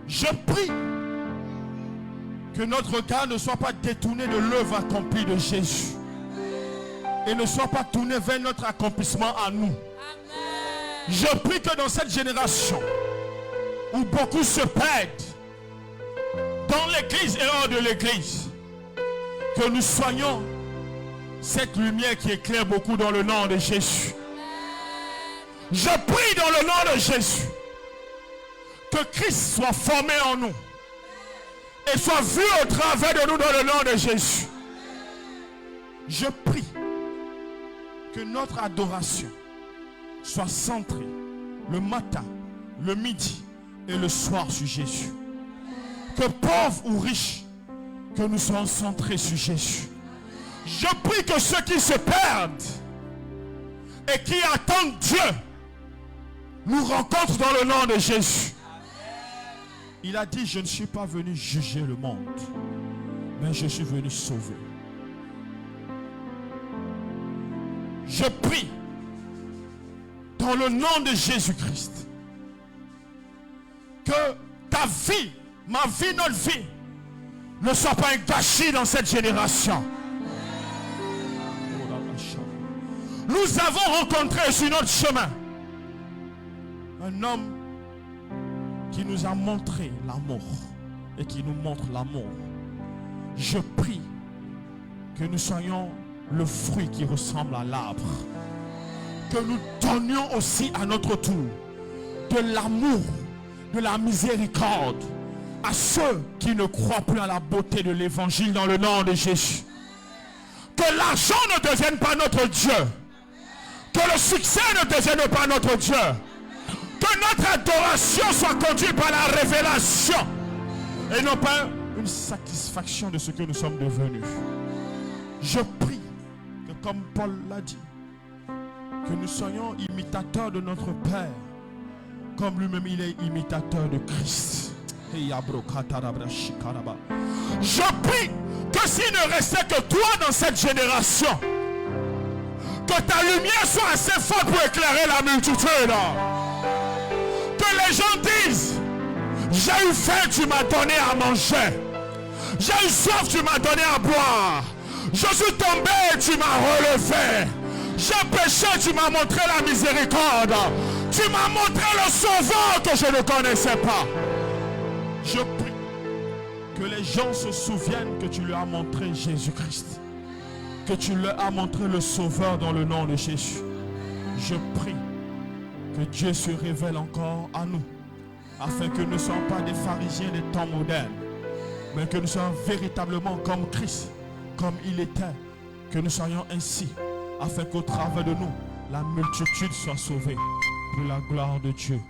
Je prie que notre regard ne soit pas détourné de l'œuvre accomplie de Jésus et ne soit pas tourné vers notre accomplissement à nous. Amen. Je prie que dans cette génération où beaucoup se perdent dans l'église et hors de l'église, que nous soyons cette lumière qui éclaire beaucoup dans le nom de Jésus. Amen. Je prie dans le nom de Jésus que Christ soit formé en nous et soit vu au travers de nous dans le nom de Jésus. Je prie que notre adoration soit centrée le matin, le midi et le soir sur Jésus. Que pauvres ou riches, que nous soyons centrés sur Jésus. Je prie que ceux qui se perdent et qui attendent Dieu nous rencontrent dans le nom de Jésus. Il a dit, je ne suis pas venu juger le monde, mais je suis venu sauver. Je prie dans le nom de Jésus-Christ que ta vie, ma vie, notre vie ne soit pas un gâchis dans cette génération. Nous avons rencontré sur notre chemin un homme qui nous a montré l'amour et qui nous montre l'amour. Je prie que nous soyons le fruit qui ressemble à l'arbre. Que nous donnions aussi à notre tour de l'amour, de la miséricorde à ceux qui ne croient plus à la beauté de l'évangile dans le nom de Jésus. Que l'argent ne devienne pas notre Dieu. Que le succès ne devienne pas notre Dieu. Que notre adoration soit conduite par la révélation et non pas une satisfaction de ce que nous sommes devenus. Je prie que, comme Paul l'a dit, que nous soyons imitateurs de notre Père, comme lui-même il est imitateur de Christ. Je prie que s'il ne restait que toi dans cette génération, que ta lumière soit assez forte pour éclairer la multitude. Que les gens disent, j'ai eu faim, tu m'as donné à manger. J'ai eu soif, tu m'as donné à boire. Je suis tombé, tu m'as relevé. J'ai péché, tu m'as montré la miséricorde. Tu m'as montré le sauveur que je ne connaissais pas. Je prie que les gens se souviennent que tu leur as montré Jésus-Christ. Que tu leur as montré le sauveur dans le nom de Jésus. Je prie que Dieu se révèle encore à nous, afin que nous ne soyons pas des pharisiens des temps modernes, mais que nous soyons véritablement comme Christ, comme il était, que nous soyons ainsi, afin qu'au travers de nous, la multitude soit sauvée pour la gloire de Dieu.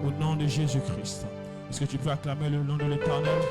Au nom de Jésus-Christ. Est-ce que tu peux acclamer le nom de l'Éternel?